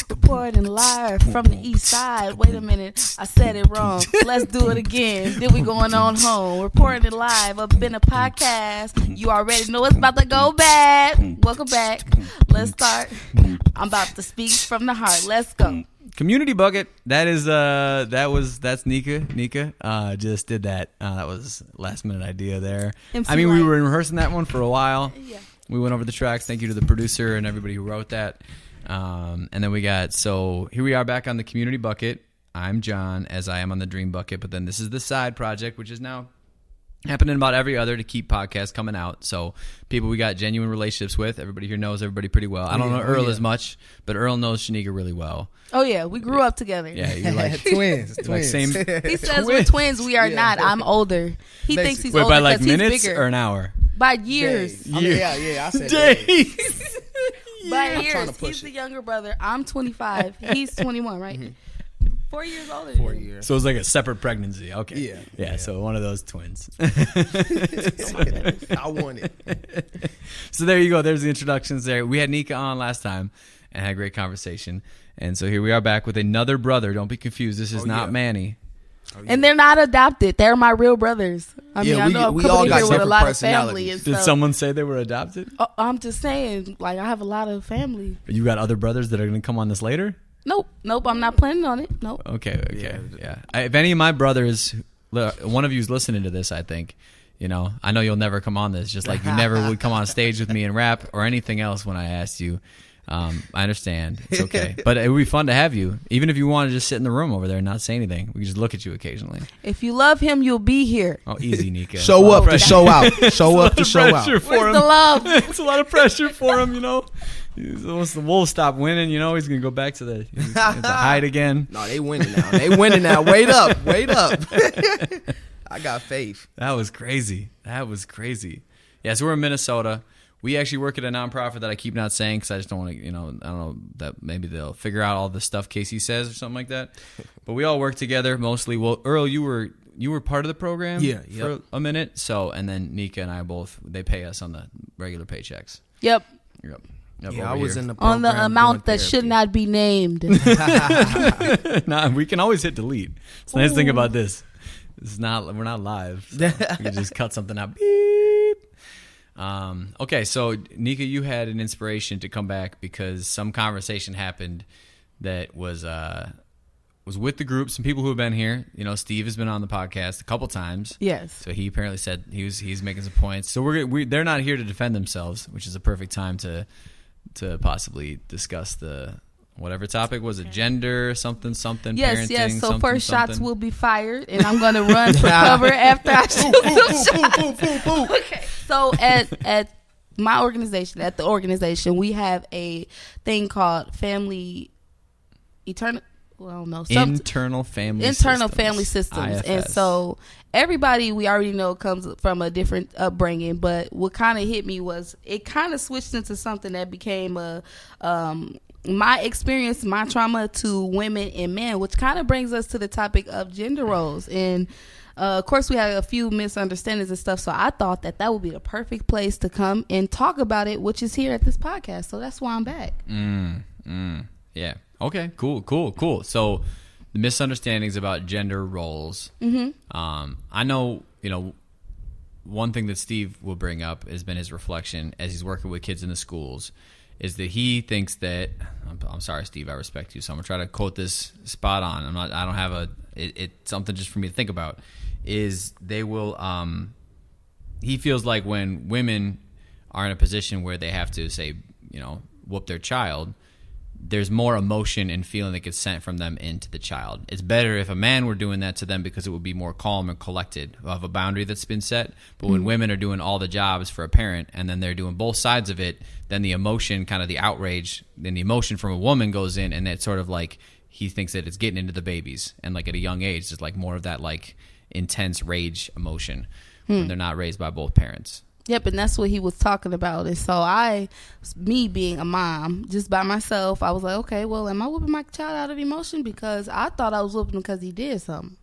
Reporting live from the east side. Wait a minute, I said it wrong. Let's do it again. Then we going on home. Reporting live up in a podcast. You already know it's about to go bad. Welcome back. Let's start. I'm about to speak from the heart. Let's go. Community bucket. That's Neka. Just did that. That was last minute idea there. MC I mean, Light. we were rehearsing that one for a while. Yeah. We went over the tracks. Thank you to the producer and everybody who wrote that. And then here we are back on the community bucket. I'm John, as I am on the dream bucket. But then this is the side project, which is now happening about every other to keep podcasts coming out. So people we got genuine relationships with. Everybody here knows everybody pretty well. I don't know Earl as much, but Earl knows Shanika really well. Oh yeah, we grew up together. Yeah, you're like twins. like same. He says we're twins. We are not. I'm older. He thinks he's Wait, older by like because he's minutes bigger. or an hour? By years. I mean, yeah. I said Days. By I'm trying years. to push He's it. the younger brother. I'm 25. He's 21, right? 4 years older. 4 years. So it was like a separate pregnancy. Okay. Yeah. So one of those twins. I want it. So there you go. There's the introductions there. We had Neka on last time and had a great conversation. And so here we are back with another brother. Don't be confused. This is not Manny. And they're not adopted. They're my real brothers. I mean, Yeah, I know we I'm all coming got here with a different lot of family and personalities. Did stuff. someone say they were adopted? I'm just saying, like, I have a lot of family. You got other brothers that are going to come on this later? Nope. I'm not planning on it. Nope. Okay. Yeah. If any of my brothers, one of you's listening to this, I think, I know you'll never come on this, just like you never would come on stage with me and rap or anything else when I asked you. I understand. It's okay. But it would be fun to have you. Even if you want to just sit in the room over there and not say anything. We can just look at you occasionally. If you love him, you'll be here. Oh, easy, Nika. Show up to show out. Show up to show out. Where's the love? It's a lot of pressure for him, Once the Wolves stop winning, he's going to go back to the hide again. No, they winning now. Wait up. I got faith. That was crazy. Yeah, so we're in Minnesota. We actually work at a nonprofit that I keep not saying because I just don't want to, I don't know, that maybe they'll figure out all the stuff Casey says or something like that. But we all work together mostly. Well, Earl, you were part of the program for a minute. So, and then Neka and I they pay us on the regular paychecks. Yep. Yeah, I was in the program On the amount doing that should therapy. not be named. Nah, we can always hit delete. It's the nice thing about this. We're not live. So we can just cut something out. Beep. Okay, so Neka, you had an inspiration to come back because some conversation happened that was with the group. Some people who have been here. Steve has been on the podcast a couple times. Yes. So he apparently said he's making some points. So they're not here to defend themselves, which is a perfect time to possibly discuss whatever topic was it, gender, something, Yes. parenting. So something, first shots something. will be fired, and I'm going to run for cover after I shoot some shots. Okay. So at my organization, we have a thing called internal family systems. IFS. And so everybody we already know comes from a different upbringing, but what kind of hit me was it kind of switched into something that became my experience, my trauma to women and men, which kind of brings us to the topic of gender roles. And of course we had a few misunderstandings and stuff, so I thought that would be the perfect place to come and talk about it, which is here at this podcast. So that's why I'm back. Yeah. Okay. Cool. So the misunderstandings about gender roles. I know, one thing that Steve will bring up has been his reflection as he's working with kids in the schools is that he thinks that, I'm sorry, Steve, I respect you, so I'm going to try to quote this spot on. I don't have it's something just for me to think about, is they will, he feels like when women are in a position where they have to, say, whoop their child, there's more emotion and feeling that gets sent from them into the child. It's better if a man were doing that to them because it would be more calm and collected of a boundary that's been set. But when women are doing all the jobs for a parent and then they're doing both sides of it, then the emotion, kind of the outrage, then the emotion from a woman goes in, and it's sort of like he thinks that it's getting into the babies. And like at a young age, there's like more of that like intense rage emotion when they're not raised by both parents. Yep, and that's what he was talking about. And so me being a mom, just by myself, I was like, okay, well, am I whooping my child out of emotion? Because I thought I was whooping him because he did something.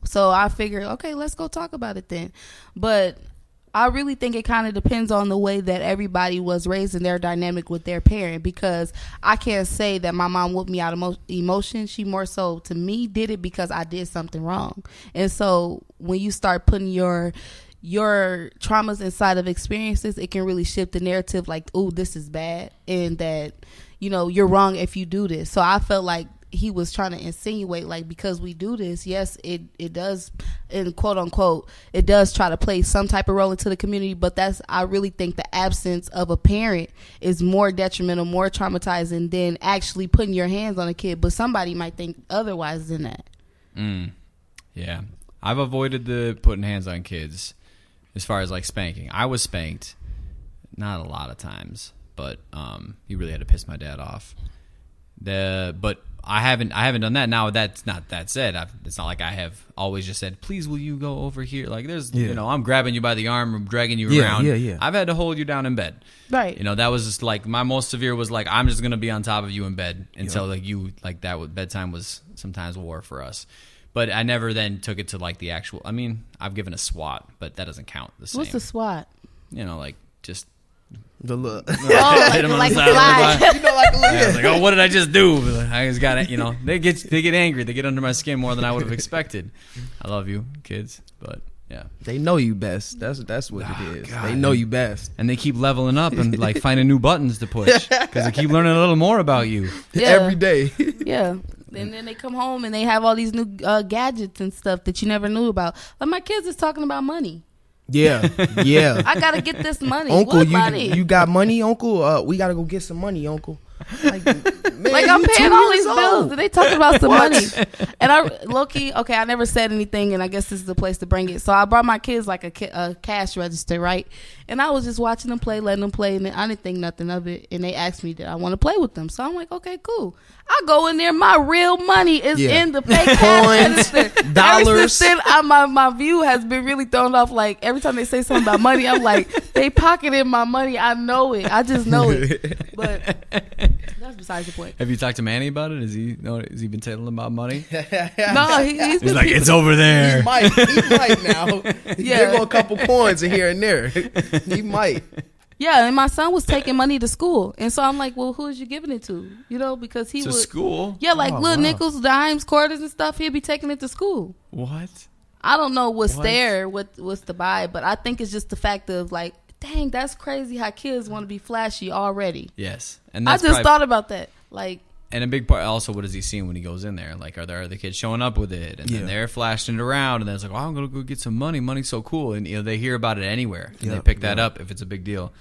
So I figured, okay, let's go talk about it then. But I really think it kind of depends on the way that everybody was raised in their dynamic with their parent, because I can't say that my mom whooped me out of emotion. She more so to me did it because I did something wrong. And so when you start putting your traumas inside of experiences, it can really shift the narrative like, oh, this is bad, and that, you know, you're wrong if you do this. So I felt like he was trying to insinuate, like, because we do this, yes, it does, in quote unquote, it does try to play some type of role into the community, but I really think the absence of a parent is more detrimental, more traumatizing than actually putting your hands on a kid. But somebody might think otherwise than that. Yeah, I've avoided the putting hands on kids as far as like spanking. I was spanked, not a lot of times, but he really had to piss my dad off. But I haven't done that. Now that's not that said. It's not like I have always just said, "Please, will you go over here?" Like there's, you know, I'm grabbing you by the arm, or dragging you around. Yeah. I've had to hold you down in bed. Right. You know, that was just like my most severe was like, I'm just gonna be on top of you in bed until like you like that. Bedtime was sometimes war for us. But I never then took it to like the actual. I mean, I've given a swat, but that doesn't count the same. What's the swat? You know, like just. The look. Hit him on like the side of the body. You know, like a I was like, oh, what did I just do? I just got it. You know, they get angry. They get under my skin more than I would have expected. I love you, kids, but yeah, they know you best. That's what it is. God. They know you best, and they keep leveling up and like finding new buttons to push because they keep learning a little more about you every day. Yeah. And then they come home and they have all these new gadgets and stuff that you never knew about. Like my kids is talking about money. Yeah. I gotta get this money. Uncle, what you money? You got money, Uncle? We gotta go get some money, Uncle. Like, man, like I'm paying all these old. bills. And they talking about some money. And I low-key, okay, I never said anything, and I guess this is the place to bring it. So I brought my kids like a cash register, right? And I was just watching them play, letting them play, and I didn't think nothing of it. And they asked me that I want to play with them. So I'm like, okay, cool. I go in there, my real money is in the fake cash register. Dollars. Ever since then, my view has been really thrown off. Like every time they say something about money, I'm like, they pocketed my money. I know it. I just know it. But that's besides the point. Have you talked to Manny about it? Has he been telling him about money? No, he's like, it's over there. He might now. Give him a couple coins in here and there. He might. Yeah, and my son was taking money to school, and so I'm like, well, who is you giving it to? You know, because he was school. Yeah, like little nickels, dimes, quarters, and stuff. He'd be taking it to school. What? I don't know what's there, what's to buy, but I think it's just the fact of like, dang, that's crazy how kids want to be flashy already. Yes, and I just thought about that, like. And a big part also, what is he seeing when he goes in there? Like, are there other kids showing up with it? And then they're flashing it around, and then it's like, oh, I'm gonna go get some money. Money's so cool, and you know they hear about it anywhere, and they pick that up if it's a big deal.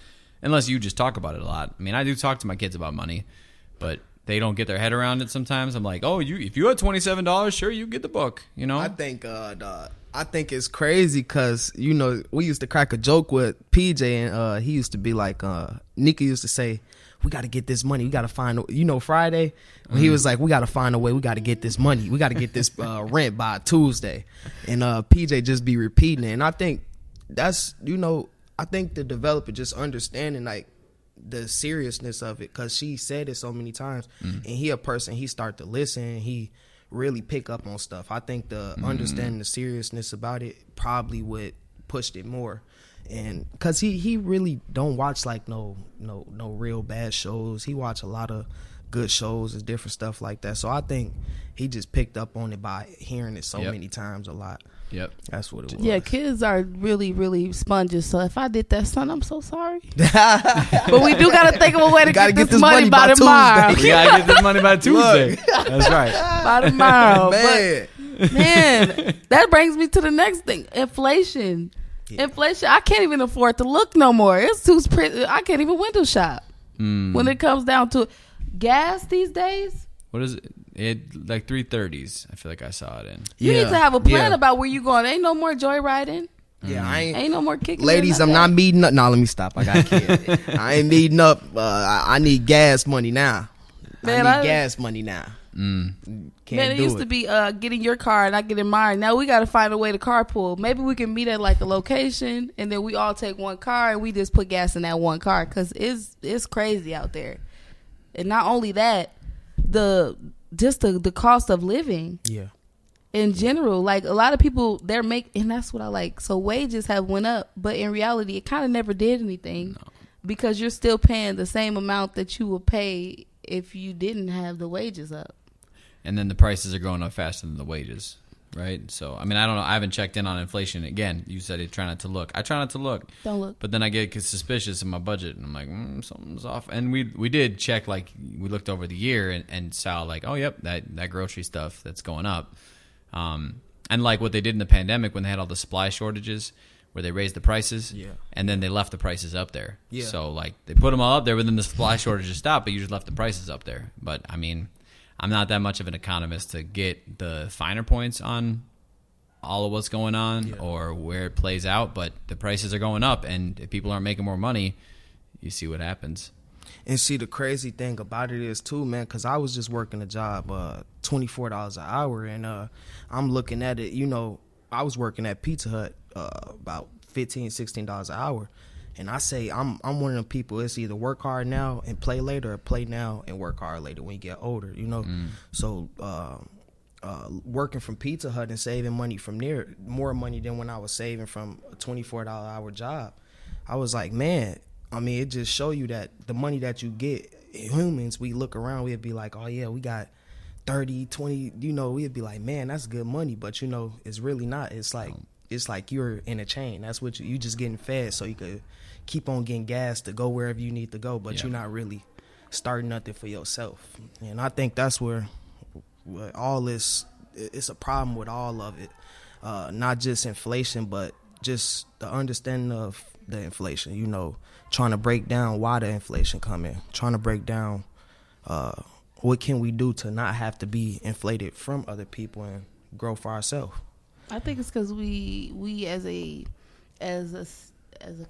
Unless you just talk about it a lot. I mean, I do talk to my kids about money, but they don't get their head around it sometimes. I'm like, oh, if you had $27, sure, you get the book. You know, I think it's crazy because you know we used to crack a joke with PJ, and he used to be like, Neka used to say, we got to get this money. We got to find, Friday. He was like, we got to find a way. We got to get this money. We got to get this rent by Tuesday. And PJ just be repeating it. And I think that's, I think the developer just understanding like the seriousness of it, because she said it so many times, and he a person, he start to listen, he really pick up on stuff. I think the understanding the seriousness about it probably would pushed it more. And because he really don't watch like no real bad shows. He watch a lot of good shows and different stuff like that. So I think he just picked up on it by hearing it so many times a lot. Yep, that's what it was. Yeah, kids are really, really sponges. So if I did that, son, I'm so sorry. But we do got to think of a way to get this money by tomorrow. We got to get this money by Tuesday. That's right. By tomorrow. Man. But, man, that brings me to the next thing. Inflation. Yeah. Inflation. I can't even afford to look no more. It's too. I can't even window shop when it comes down to it. Gas these days. What is it? Like 330s. I feel like I saw it in. You need to have a plan about where you going. Ain't no more joyriding. Yeah, ain't no more kicking. Ladies, I'm not meeting up. No, let me stop. I got a kid. I ain't meeting up. I need gas money now. Man, I need gas money now. It used to be getting your car and I get in mine. Now we got to find a way to carpool. Maybe we can meet at like a location and then we all take one car and we just put gas in that one car, because it's crazy out there. And not only that, the cost of living. Yeah. in general, like a lot of people, and that's what I like. So wages have went up, but in reality, it kind of never did anything because you're still paying the same amount that you would pay if you didn't have the wages up. And then the prices are going up faster than the wages, right? So, I mean, I don't know. I haven't checked in on inflation. Again, you said you try not to look. I try not to look. Don't look. But then I get suspicious in my budget, and I'm like, something's off. And we did check, like, we looked over the year and saw, like, oh, yep, that grocery stuff that's going up. And like what they did in the pandemic when they had all the supply shortages where they raised the prices and then they left the prices up there. Yeah. So like they put them all up there, but then the supply shortages stopped, but you just left the prices up there. But I mean, I'm not that much of an economist to get the finer points on all of what's going on or where it plays out, but the prices are going up, and if people aren't making more money, you see what happens. And see, the crazy thing about it is too, man, because I was just working a job, $24 an hour, and I'm looking at it, you know, I was working at Pizza Hut about $15, $16 an hour, and I say I'm one of them people, it's either work hard now and play later, or play now and work hard later when you get older, you know. So working from Pizza Hut and saving money from there, more money than when I was saving from a $24 an hour job, I was like, man, I mean, it just show you that the money that you get, humans, we look around, we'd be like, oh, yeah, we got 30, 20, you know, we'd be like, man, that's good money. But, you know, it's really not. It's like you're in a chain. That's what you just getting fed so you could keep on getting gas to go wherever you need to go. But you're not really starting nothing for yourself. And I think that's where all this, it's a problem with all of it. Not just inflation, but just the understanding of the inflation, you know, trying to break down why the inflation coming, trying to break down what can we do to not have to be inflated from other people and grow for ourselves. I think it's because we as a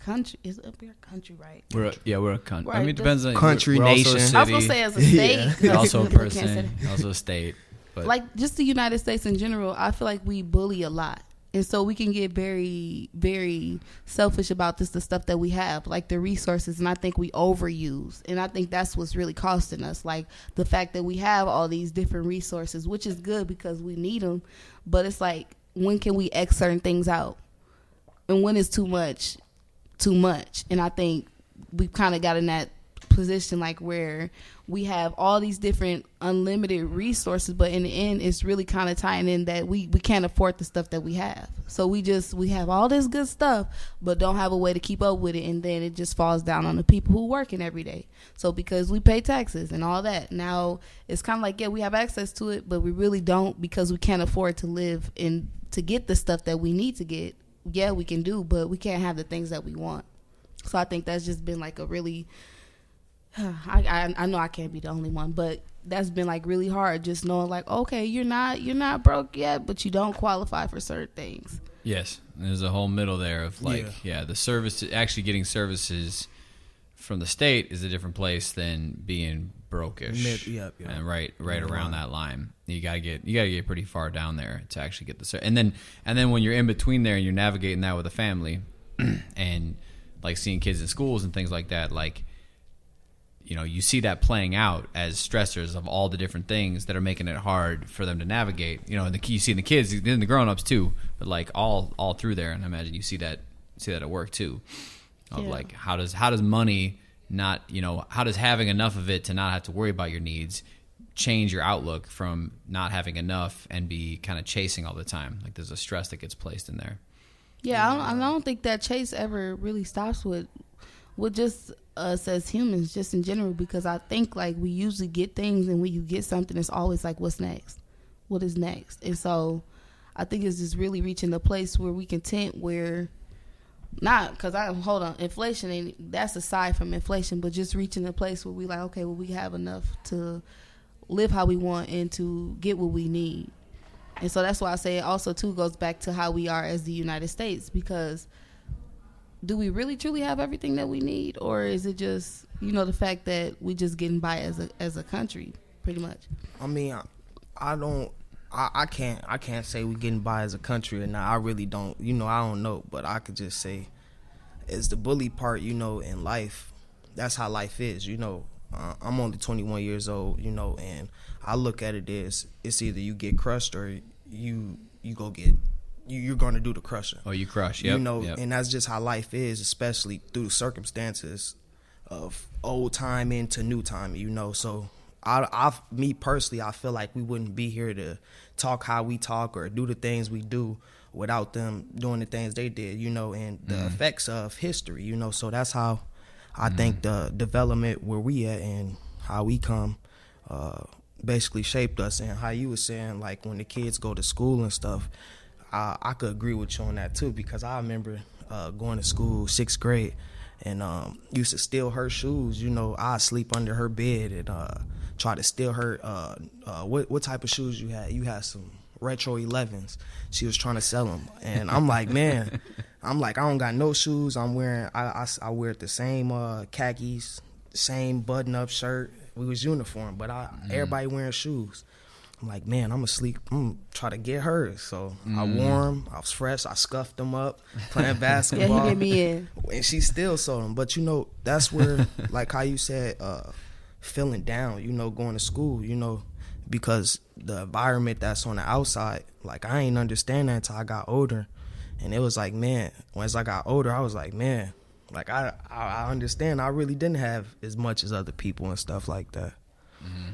country, we're a country, right? We're a country. Right, I mean, it depends on country, nation. I was gonna say as a state, also a person, also a state. But like just the United States in general, I feel like we bully a lot. And so we can get very, very selfish about the stuff that we have, like the resources. And I think we overuse. And I think that's what's really costing us. Like the fact that we have all these different resources, which is good because we need them. But it's like, when can we X certain things out? And when is too much, too much? And I think we've kind of got in that position like where we have all these different unlimited resources, but in the end it's really kind of tying in that we can't afford the stuff that we have. So we have all this good stuff but don't have a way to keep up with it, and then it just falls down on the people who working every day. So because we pay taxes and all that, now it's kind of like, yeah, we have access to it, but we really don't because we can't afford to live and to get the stuff that we need to get. Yeah, we can do, but we can't have the things that we want. So I think that's just been like a really I know I can't be the only one, but that's been like really hard, just knowing like, okay, you're not broke yet, but you don't qualify for certain things. Yes, there's a whole middle there of like, the service, actually getting services from the state is a different place than being broke-ish. And right around that line, you gotta get pretty far down there to actually get the service. And then when you're in between there and you're navigating that with a family, and like seeing kids in schools and things like that, like, you know, you see that playing out as stressors of all the different things that are making it hard for them to navigate. You know, and you see in the kids, in the grown-ups too, but like all through there. And I imagine you see that at work too, of like how does money not, you know, how does having enough of it to not have to worry about your needs change your outlook from not having enough and be kind of chasing all the time? Like there's a stress that gets placed in there. Yeah, I don't think that chase ever really stops with just us as humans, just in general, because I think like we usually get things, and when you get something, it's always like, what's next? What is next? And so I think it's just really reaching a place where we content, where not because inflation, and that's aside from inflation, but just reaching a place where we like, okay, well, we have enough to live how we want and to get what we need. And so that's why I say it also too goes back to how we are as the United States, because do we really truly have everything that we need, or is it just, you know, the fact that we just getting by as a country pretty much? I mean, I can't say we getting by as a country or not. I really don't, you know, I don't know, but I could just say it's the bully part, you know, in life. That's how life is, you know. I'm only 21 years old, you know, and I look at it as it's either you get crushed or you go get you're going to do the crushing. Oh, you crush, yep. Yep. And that's just how life is, especially through circumstances of old time into new time, So me personally, I feel like we wouldn't be here to talk how we talk or do the things we do without them doing the things they did, and the effects of history, So that's how I think the development where we at and how we come basically shaped us. And how you were saying, like, when the kids go to school and stuff, I could agree with you on that too, because I remember going to school 6th grade and used to steal her shoes. I'd sleep under her bed and try to steal her. What type of shoes you had? You had some retro 11s. She was trying to sell them, and I'm like, man, I don't got no shoes. I'm wearing I wear the same khakis, same button up shirt. We was uniform, but everybody wearing shoes. I'm like, man, I'm gonna try to get hers. So I wore them. I was fresh. I scuffed them up, playing basketball. Yeah, he get me in. And she still sold them. But, that's where, like how you said, feeling down, going to school, because the environment that's on the outside, like, I ain't understand that until I got older. And it was like, man, once I got older, I was like, man, like, I understand. I really didn't have as much as other people and stuff like that. Mm-hmm.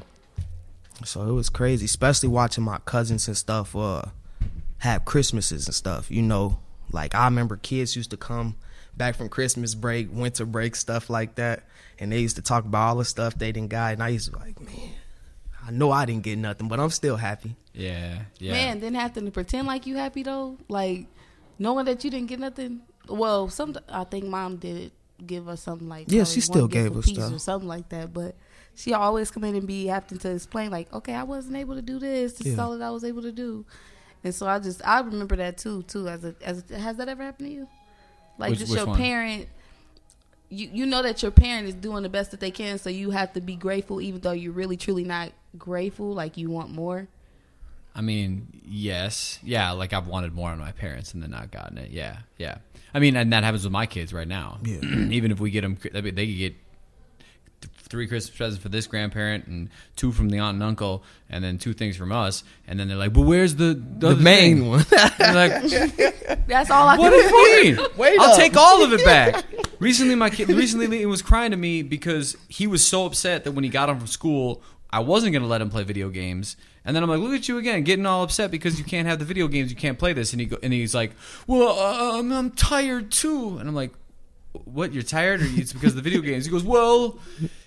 So it was crazy, especially watching my cousins and stuff have Christmases and stuff, Like, I remember kids used to come back from Christmas break, winter break, stuff like that, and they used to talk about all the stuff they didn't got, and I used to be like, man, I know I didn't get nothing, but I'm still happy. Yeah. Man, then having to pretend like you happy, though, like, knowing that you didn't get nothing. Well, I think Mom did give us something like, yeah, she still gave us stuff or something like that, but she always come in and be having to explain, like, okay, I wasn't able to do this. This is all that I was able to do. And so I remember that too. Has that ever happened to you? Like, which your parent, you know that your parent is doing the best that they can, so you have to be grateful, even though you're really truly not grateful. Like, you want more. I mean, yes, yeah. Like, I've wanted more on my parents and then not gotten it. Yeah. I mean, and that happens with my kids right now. Yeah. Even if we get them, they could get 3 Christmas presents for this grandparent and 2 from the aunt and uncle, and then 2 things from us, and then they're like, "But where's the main thing? one?" Like, that's all I. What do you mean? Wait I'll up. take all of it back. Recently, he was crying to me because he was so upset that when he got home from school, I wasn't going to let him play video games. And then I'm like, look at you again, getting all upset because you can't have the video games, you can't play this. And he's like, well, I'm tired too. And I'm like, what? You're tired, or it's because of the video games? He goes, well,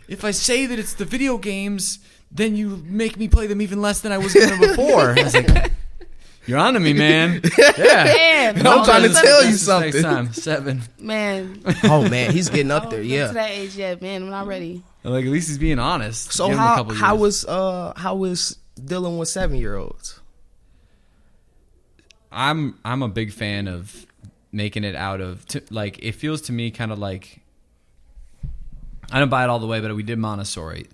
if I say that it's the video games, then you make me play them even less than I was going to before. I was like, you're on to me, man. Yeah. Man, I'm trying to tell you something. Next time, 7. Man. Oh, man, he's getting up there, yeah. To that age yet, man. I'm not ready. Like, at least he's being honest. So how was dealing with 7-year-olds? I'm a big fan of making it out of like, it feels to me kind of like, I don't buy it all the way, but we did Montessori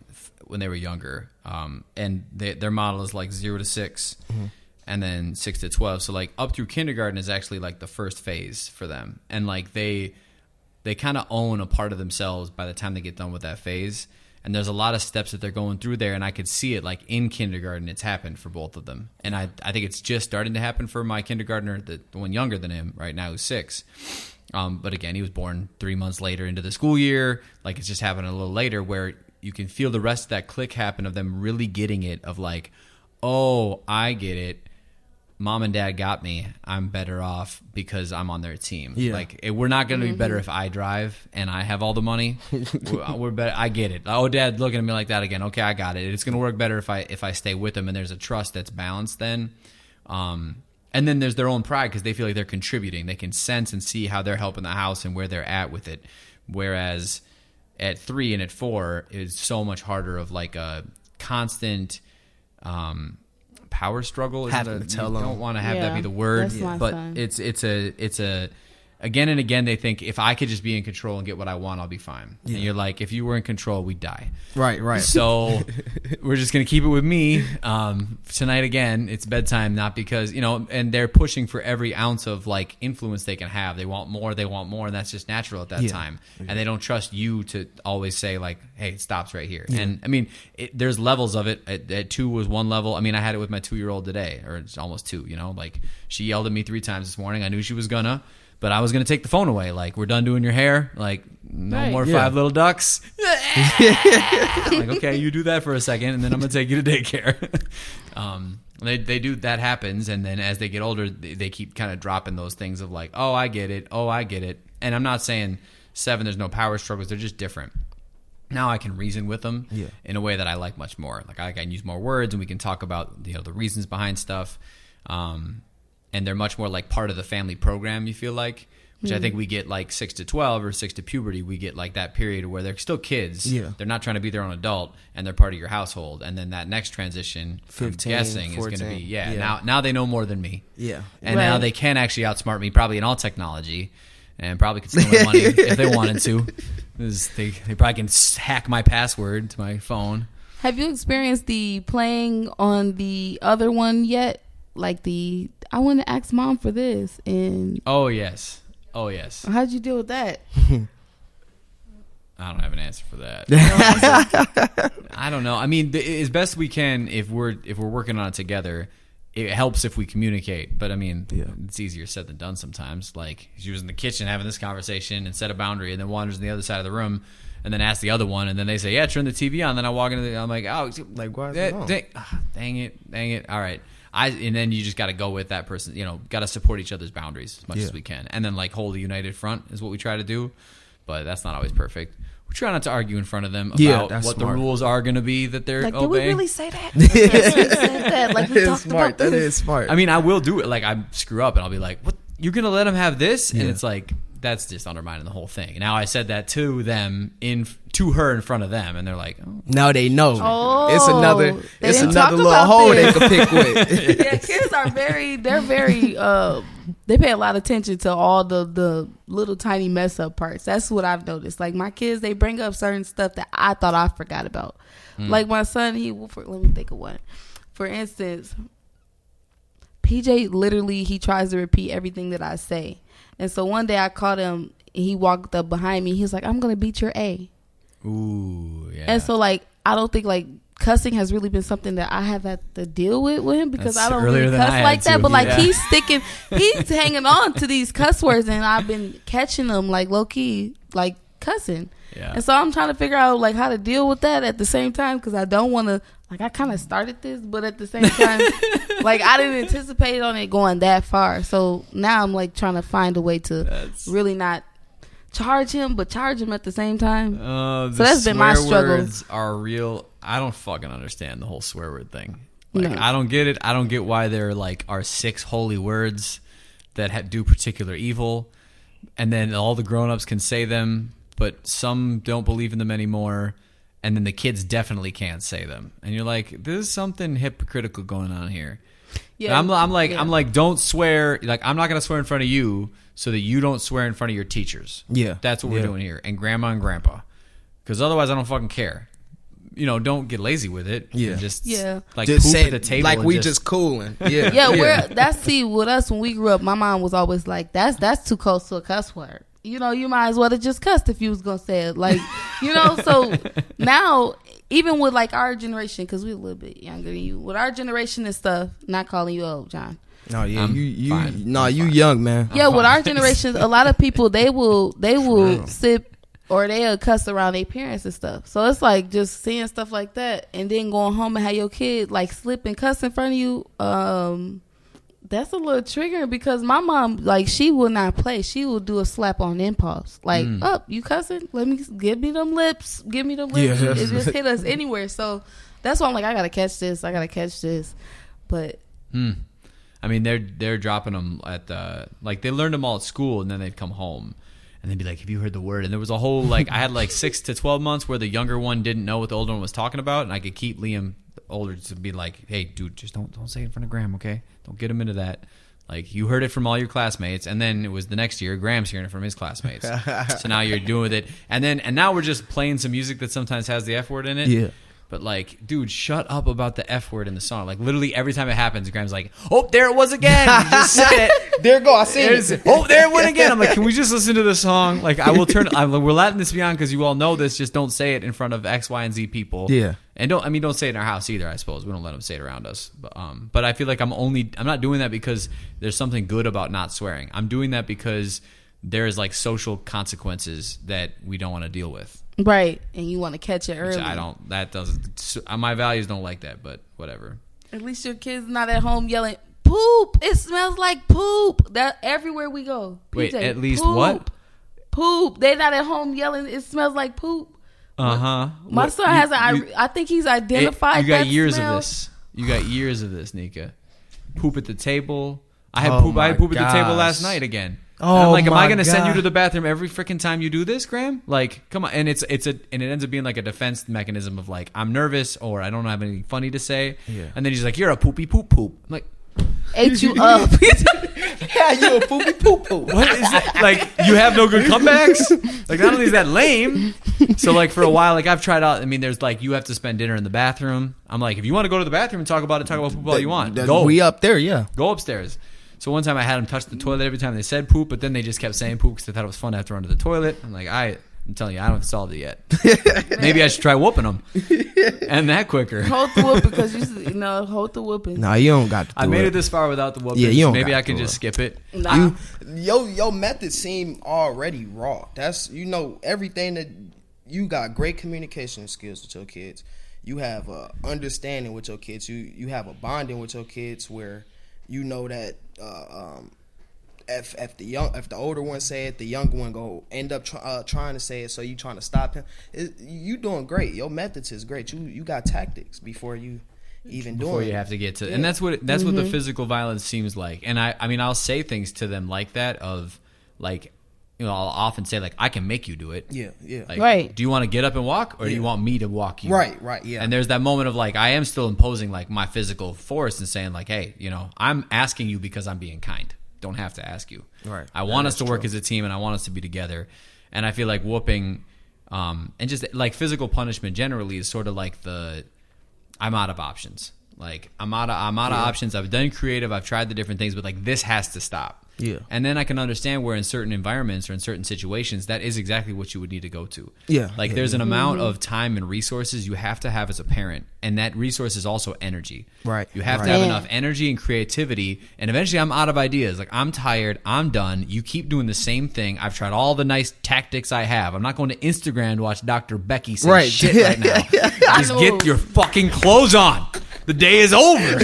when they were younger, and their model is like 0 to 6, and then 6 to 12. So like up through kindergarten is actually like the first phase for them, and like they kind of own a part of themselves by the time they get done with that phase. And there's a lot of steps that they're going through there, and I could see it like in kindergarten. It's happened for both of them, and I think it's just starting to happen for my kindergartner, the one younger than him right now, who's 6. But again, he was born 3 months later into the school year. Like, it's just happening a little later, where you can feel the rest of that click happen of them really getting it. Of like, oh, I get it. Mom and Dad got me. I'm better off because I'm on their team. Yeah. Like, we're not going to be better if I drive and I have all the money. We're better. I get it. Oh, Dad's looking at me like that again. Okay, I got it. It's going to work better if I stay with them, and there's a trust that's balanced then. And then there's their own pride because they feel like they're contributing. They can sense and see how they're helping the house and where they're at with it. Whereas at 3 and at 4, it's so much harder of like a constant power struggle. Having to tell them. You don't want to have that be the word, that's my but son. it's a again and again, they think if I could just be in control and get what I want, I'll be fine. Yeah. And you're like, if you were in control, we'd die. Right. So we're just going to keep it with me. Tonight, again, it's bedtime, not because, and they're pushing for every ounce of like influence they can have. They want more, and that's just natural at that time. And they don't trust you to always say like, hey, it stops right here. And I mean, there's levels of it. At 2 was one level. I mean, I had it with my 2-year-old today, or it's almost 2, like she yelled at me 3 times this morning. I knew she was gonna. But I was going to take the phone away. Like, we're done doing your hair. Like, no more 5 little ducks. I'm like, okay, you do that for a second, and then I'm going to take you to daycare. They do, that happens. And then as they get older, they keep kind of dropping those things of like, oh, I get it. And I'm not saying 7, there's no power struggles. They're just different. Now I can reason with them in a way that I like much more. Like, I can use more words, and we can talk about, the reasons behind stuff. And they're much more like part of the family program, you feel like, which I think we get like 6 to 12 or 6 to puberty. We get like that period where they're still kids. Yeah. They're not trying to be their own adult, and they're part of your household. And then that next transition, 15, I'm guessing, 14, is going to be, now they know more than me. Yeah. And now they can actually outsmart me probably in all technology, and probably could steal my money if they wanted to. They probably can hack my password to my phone. Have you experienced the playing on the other one yet? Like I want to ask mom for this, and oh yes. How'd you deal with that? I don't have an answer for that. I don't know. I mean, as best we can, if we're working on it together, it helps if we communicate. But I mean, it's easier said than done sometimes. Like, she was in the kitchen having this conversation and set a boundary, and then wanders on the other side of the room, and then asks the other one, and then they say, "Yeah, turn the TV on." Then I walk into I'm like, "Oh, like why is it on? Dang it! All right." And then you just got to go with that person, got to support each other's boundaries as much as we can. And then like hold a united front is what we try to do. But that's not always perfect. We try not to argue in front of them about what the rules are going to be that they're like, obeying. Did we really say that? Yes, we said that. Like, we talked about this. That is smart. I mean, I will do it. Like, I screw up and I'll be like, what? You're going to let them have this? And it's like, that's just undermining the whole thing. Now I said that to them to her in front of them, and they're like, "Oh, now they know." Oh, it's another little hole they can pick with. Yeah, kids are very they pay a lot of attention to all the little tiny mess up parts. That's what I've noticed. Like, my kids, they bring up certain stuff that I thought I forgot about. Like my son, let me think of one. For instance, PJ literally he tries to repeat everything that I say. And so one day I caught him, he walked up behind me. He was like, "I'm going to beat your A." Ooh, yeah. And so, like, I don't think, like, cussing has really been something that I have had to deal with him, because I don't really cuss like that. But, like, he's hanging on to these cuss words, and I've been catching them, like, low-key, like, cussing. Yeah. And so I'm trying to figure out, like, how to deal with that at the same time, because I don't want to, like, I kind of started this, but at the same time, like, I didn't anticipate on it going that far. So now I'm, like, trying to find a way to really not charge him, but charge him at the same time. So that's been my struggle. Words are real. I don't fucking understand the whole swear word thing. Like, no. I don't get it. I don't get why there, like, are 6 holy words that do particular evil, and then all the grown-ups can say them, but some don't believe in them anymore, and then the kids definitely can't say them. And you're like, there's something hypocritical going on here. Yeah, I'm like, don't swear. Like, I'm not gonna swear in front of you so that you don't swear in front of your teachers. Yeah, that's what we're doing here, and grandma and grandpa, because otherwise I don't fucking care. Don't get lazy with it. Yeah, just like just poop say, at the table, like we just cooling. Yeah, yeah. See, with us when we grew up, my mom was always like, that's too close to a cuss word. You might as well have just cussed if you was gonna say it. Like, so now, even with like our generation, because we're a little bit younger than you, with our generation and stuff, not calling you old, John. Oh yeah, you young, man. Yeah, with our generation, a lot of people they will sit or they'll cuss around their parents and stuff. So it's like just seeing stuff like that, and then going home and have your kid like slip and cuss in front of you. That's a little triggering, because my mom, like, she will not play. She will do a slap on impulse. Like, you cussing? Give me them lips. Yeah. It just hit us anywhere. So that's why I'm like, I gotta catch this. But I mean, they're dropping them at like, they learned them all at school, and then they'd come home and they'd be like, "Have you heard the word?" And there was a whole, like, I had like 6 to 12 months where the younger one didn't know what the older one was talking about, and I could keep Liam older to be like, "Hey, dude, just don't say it in front of Graham, okay? Don't get him into that." Like, you heard it from all your classmates, and then it was the next year, Graham's hearing it from his classmates. So now you're doing with it. And now we're just playing some music that sometimes has the F word in it. Yeah. But, like, dude, shut up about the F word in the song. Like, literally every time it happens, Graham's like, oh, there it was again. You just said it. There it go. I seen it. Oh, there it went again. I'm like, can we just listen to the song? Like, I will turn. We're letting this be on because you all know this. Just don't say it in front of X, Y, and Z people. Yeah. And don't say it in our house either. I suppose we don't let them say it around us. But I feel like I'm not doing that because there's something good about not swearing. I'm doing that because there's like social consequences that we don't want to deal with. Right, and you want to catch it early. Which I don't. That doesn't. My values don't like that. But whatever. At least your kid's not at home yelling, "Poop! It smells like poop!" That everywhere we go. Wait, PJ, at least poop, what? Poop. They're not at home yelling, "It smells like poop." My son has I think he's identified. You got that years smell. of this. You got years of this, Neka. Poop at the table. I had Oh poop. I had my poop at the table gosh. last night again. Oh, And I'm like, am I my going to send you God. to the bathroom every freaking time you do this, Graham? Like, come on. And it ends up being like a defense mechanism of like, I'm nervous or I don't have anything funny to say. Yeah. And then he's like, you're a poopy poop poop. I'm like, Ate you up. Yeah, you a poopy poo poo. what is it? Like, you have no good comebacks? Like, not only is that lame. So, like, for a while, like, I've tried out. I mean, there's like, you have to spend dinner in the bathroom. I'm like, if you want to go to the bathroom and talk about poop all you want. Go. We up there, yeah. Go upstairs. So one time I had them touch the toilet every time they said poop, but then they just kept saying poop because they thought it was fun to have to run to the toilet. I'm like, I'm telling you, I haven't solved it yet. Maybe I should try whooping them. And that quicker. Hold the whooping because hold the whooping. No, you don't got to do I made it this far without the whooping. Yeah, you don't Maybe got I to can do just it. skip it. Nah. Your methods seem already raw. That's everything that you got great communication skills with your kids. You have understanding with your kids. You have a bonding with your kids where you know that if the older one say it, the younger one go end up trying to say it. So you trying to stop him. You doing great. Your methods is great. You got tactics before you even doing. Before you it. have to get to, and that's what the physical violence seems like. And I mean, I'll say things to them like that of like, I'll often say like, I can make you do it. Yeah. Like, Right. do you want to get up and walk, or do you want me to walk you? Right. Yeah. And there's that moment of like, I am still imposing like my physical force and saying like, hey, I'm asking you because I'm being kind. Don't have to ask you. Right. I want us to work true. as a team, and I want us to be together. And I feel like whooping, and just like physical punishment generally is sort of like I'm out of options. Like I'm out of options. I've done creative. I've tried the different things, but like this has to stop. Yeah. And then I can understand where in certain environments or in certain situations, that is exactly what you would need to go to. Yeah. Like there's an amount of time and resources you have to have as a parent. And that resource is also energy. Right. You have Right. to have Yeah. enough energy and creativity. And eventually I'm out of ideas. Like I'm tired. I'm done. You keep doing the same thing. I've tried all the nice tactics I have. I'm not going to Instagram to watch Dr. Becky say Right. shit right now. Just get your fucking clothes on. The day is over.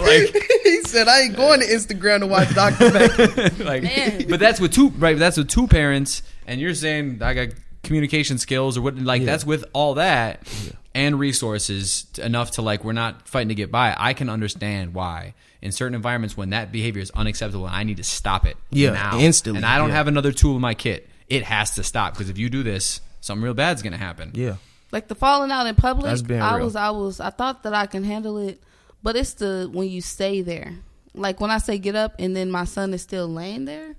Like, He said, "I ain't going to Instagram to watch Dr. Becky." like, Man. but that's with two, right? That's with two parents, and you're saying I got communication skills or what? Like that's with all that and resources enough to like we're not fighting to get by. I can understand why in certain environments when that behavior is unacceptable, I need to stop it. Yeah, now. instantly, And I don't yeah. have another tool in my kit. It has to stop because if you do this, something real bad's gonna happen. Yeah. Like the falling out in public, That's being I real. I thought that I can handle it, but it's when you stay there. Like when I say get up and then my son is still laying there,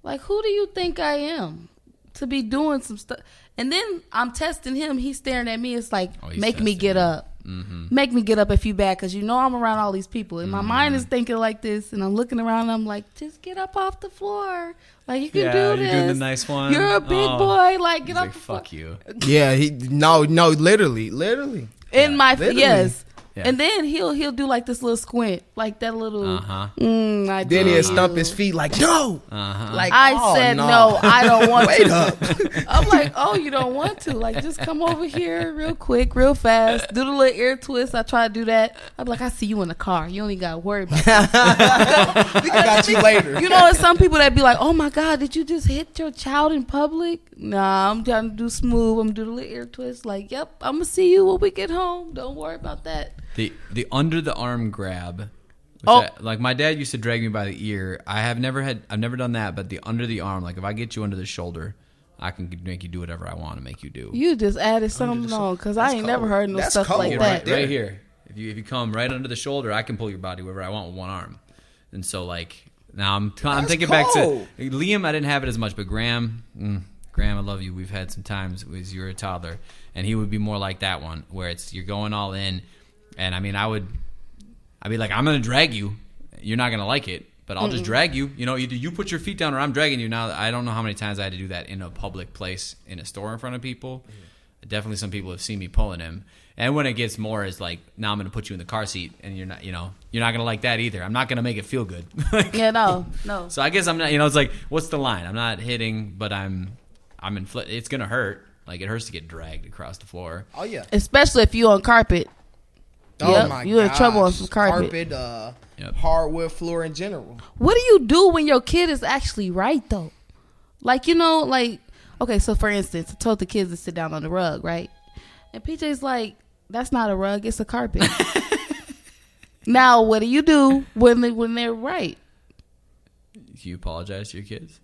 like who do you think I am to be doing some stuff? And then I'm testing him. He's staring at me. It's like, he's make me testing get you. up. Make me get up if you bad because I'm around all these people. And my mind is thinking like this. And I'm looking around and I'm like, just get up off the floor. Like you can do you're this. doing the nice one. You're a big Oh. boy. Like get He's up like, the floor. fuck you. Yeah. No, literally. In my literally. yes. Yeah. And then he'll do like this little squint, like that little. Uh-huh. I Then do. he'll stump his feet like, no. Uh-huh. Like I oh, said no, I don't want Wait to. up. I'm like, oh, you don't want to? Like, just come over here real quick, real fast. Do the little ear twist. I try to do that. I'm like, I see you in the car. You only got to worry about that. I got you later. You know, there's some people that be like, oh my God, did you just hit your child in public? Nah, I'm trying to do smooth. I'm going to do the little ear twist. Like, yep, I'm going to see you when we get home. Don't worry about that. The under the arm grab. Oh. Like my dad used to drag me by the ear. I've never done that, but the under the arm, like if I get you under the shoulder, I can make you do whatever I want to make you do. You just added something on because I ain't cold. never heard no That's stuff cold like right that. Right here. If you come right under the shoulder, I can pull your body wherever I want with one arm. And so like Now I'm thinking back to Liam. I didn't have it as much, but Graham, I love you. We've had some times as you were a toddler, and he would be more like that one, where it's you're going all in. And I mean, I'd be like, I'm gonna drag you. You're not gonna like it, but I'll just drag you. You know, either you put your feet down or I'm dragging you. Now I don't know how many times I had to do that in a public place, in a store in front of people. Definitely, some people have seen me pulling him. And when it gets more, is like, now I'm going to put you in the car seat, and you're not going to like that either. I'm not going to make it feel good. No. So I guess I'm not. It's like, what's the line? I'm not hitting, but I'm it's going to hurt. Like, it hurts to get dragged across the floor. Oh yeah, especially if you on carpet. Oh my god, you in trouble on some carpet. Hardwood floor in general. What do you do when your kid is actually right though? Like, okay, so for instance, I told the kids to sit down on the rug, right? And PJ's like, that's not a rug, it's a carpet. Now, what do you do when they're right? Do you apologize to your kids?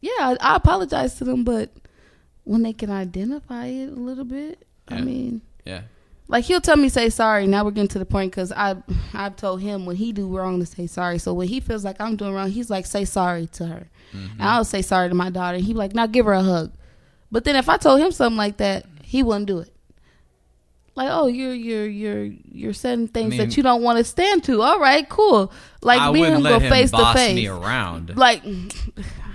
Yeah, I apologize to them, but when they can identify it a little bit, yeah. I mean, yeah. Like, he'll tell me, say sorry. Now we're getting to the point, because I've told him when he do wrong to say sorry. So when he feels like I'm doing wrong, he's like, say sorry to her. And I'll say sorry to my daughter. He be like, now give her a hug. But then if I told him something like that, he wouldn't do it. Like, oh, you're saying things that you don't want to stand to. All right, cool. Like, me and him go face to face. Boss me around. Like,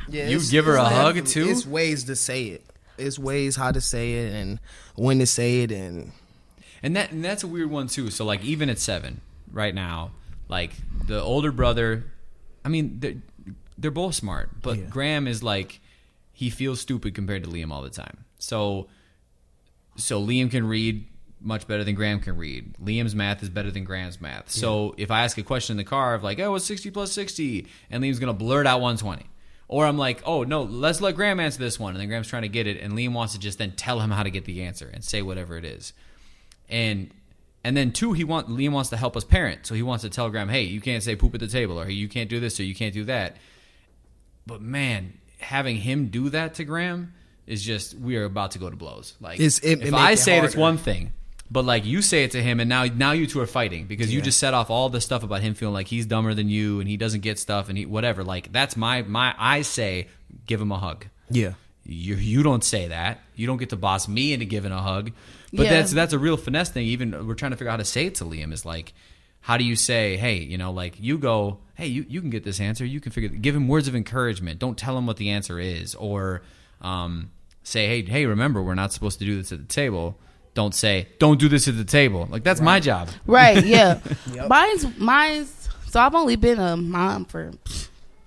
yeah, you give her a hug too. It's ways to say it. It's ways how to say it and when to say it, and that's a weird one too. So like, even at 7 right now, like the older brother, I mean, they're both smart, but Graham is like, he feels stupid compared to Liam all the time. So Liam can read much better than Graham can read. Liam's math is better than Graham's math. So if I ask a question in the car of like, oh, what's 60 plus 60? And Liam's going to blurt out 120. Or I'm like, oh, no, let's let Graham answer this one. And then Graham's trying to get it. And Liam wants to just then tell him how to get the answer and say whatever it is. And then 2, Liam wants to help us parent. So he wants to tell Graham, hey, you can't say poop at the table, or hey, you can't do this, or you can't do that. But man, having him do that to Graham is just, we are about to go to blows. Like, if I say it, it's one thing, but like you say it to him, and now you two are fighting because you just set off all the stuff about him feeling like he's dumber than you and he doesn't get stuff and he whatever. Like, that's I say, give him a hug. Yeah. You don't say that. You don't get to boss me into giving a hug. But that's a real finesse thing. Even we're trying to figure out how to say it to Liam. Is like, how do you say, hey, like you go, hey, you can get this answer. You can figure. Give him words of encouragement. Don't tell him what the answer is, or say, hey, remember, we're not supposed to do this at the table. Don't say, don't do this at the table. Like, that's my job. Right? Yeah. Mine's. So I've only been a mom for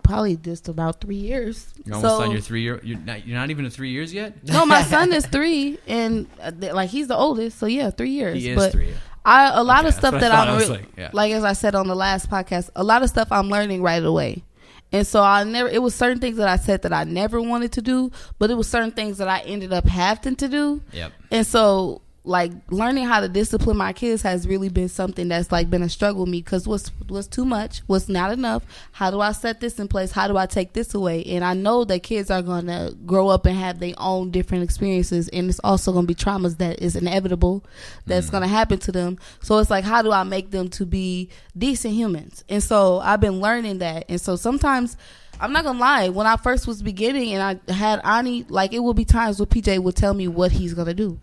probably just about 3 years. You're almost on your 3 year. You're not even at 3 years yet. No, my son is 3, and like, he's the oldest. So yeah, 3 years. He is 3. A lot of stuff that I'm like as I said on the last podcast, a lot of stuff I'm learning right away. And so it was certain things that I said that I never wanted to do, but it was certain things that I ended up having to do. Yep. And so, like, learning how to discipline my kids has really been something that's like been a struggle with me, because what's too much, what's not enough, how do I set this in place, how do I take this away? And I know that kids are going to grow up and have their own different experiences, and it's also going to be traumas that is inevitable that's going to happen to them. So it's like, how do I make them to be decent humans? And so I've been learning that. And so sometimes, I'm not gonna lie, when I first was beginning and I had Ani, like, it would be times where PJ would tell me what he's gonna do.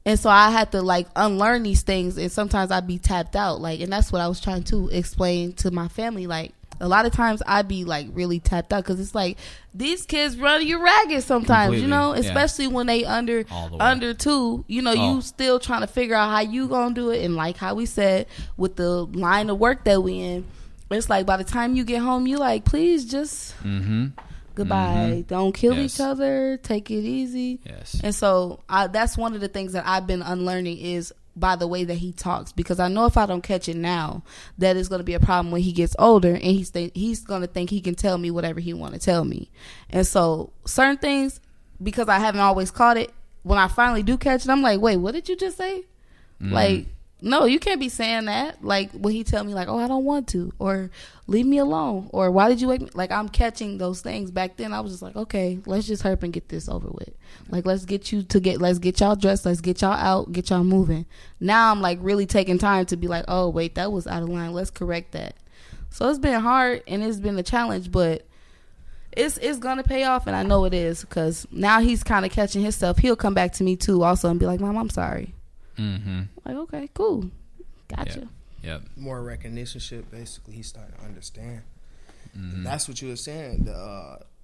And so I had to, like, unlearn these things, and sometimes I'd be tapped out, like, and that's what I was trying to explain to my family. Like, a lot of times I'd be, like, really tapped out, because it's like, these kids run you ragged sometimes, completely, especially when they under 2, you still trying to figure out how you gonna do it. And like how we said, with the line of work that we in, it's like, by the time you get home, you like, please just goodbye. Don't kill each other. Take it easy. Yes. And so that's one of the things that I've been unlearning, is by the way that he talks, because I know if I don't catch it now, that is going to be a problem when he gets older, and he's going to think he can tell me whatever he want to tell me. And so certain things, because I haven't always caught it, when I finally do catch it, I'm like, wait, what did you just say? Like, no, you can't be saying that. Like, when he tell me, like, oh, I don't want to, or leave me alone, or why did you wake me? Like, I'm catching those things. Back then, I was just like, okay, let's just hurry up and get this over with. Like, let's get y'all dressed, let's get y'all out, get y'all moving. Now I'm like really taking time to be like, oh, wait, that was out of line. Let's correct that. So it's been hard and it's been a challenge, but it's gonna pay off, and I know it is, because now he's kind of catching himself. He'll come back to me too also and be like, Mom, I'm sorry. Mm-hmm. Like, okay, cool, gotcha. Yep. More recognition shit. Basically, he's starting to understand. Mm-hmm. That's what you were saying.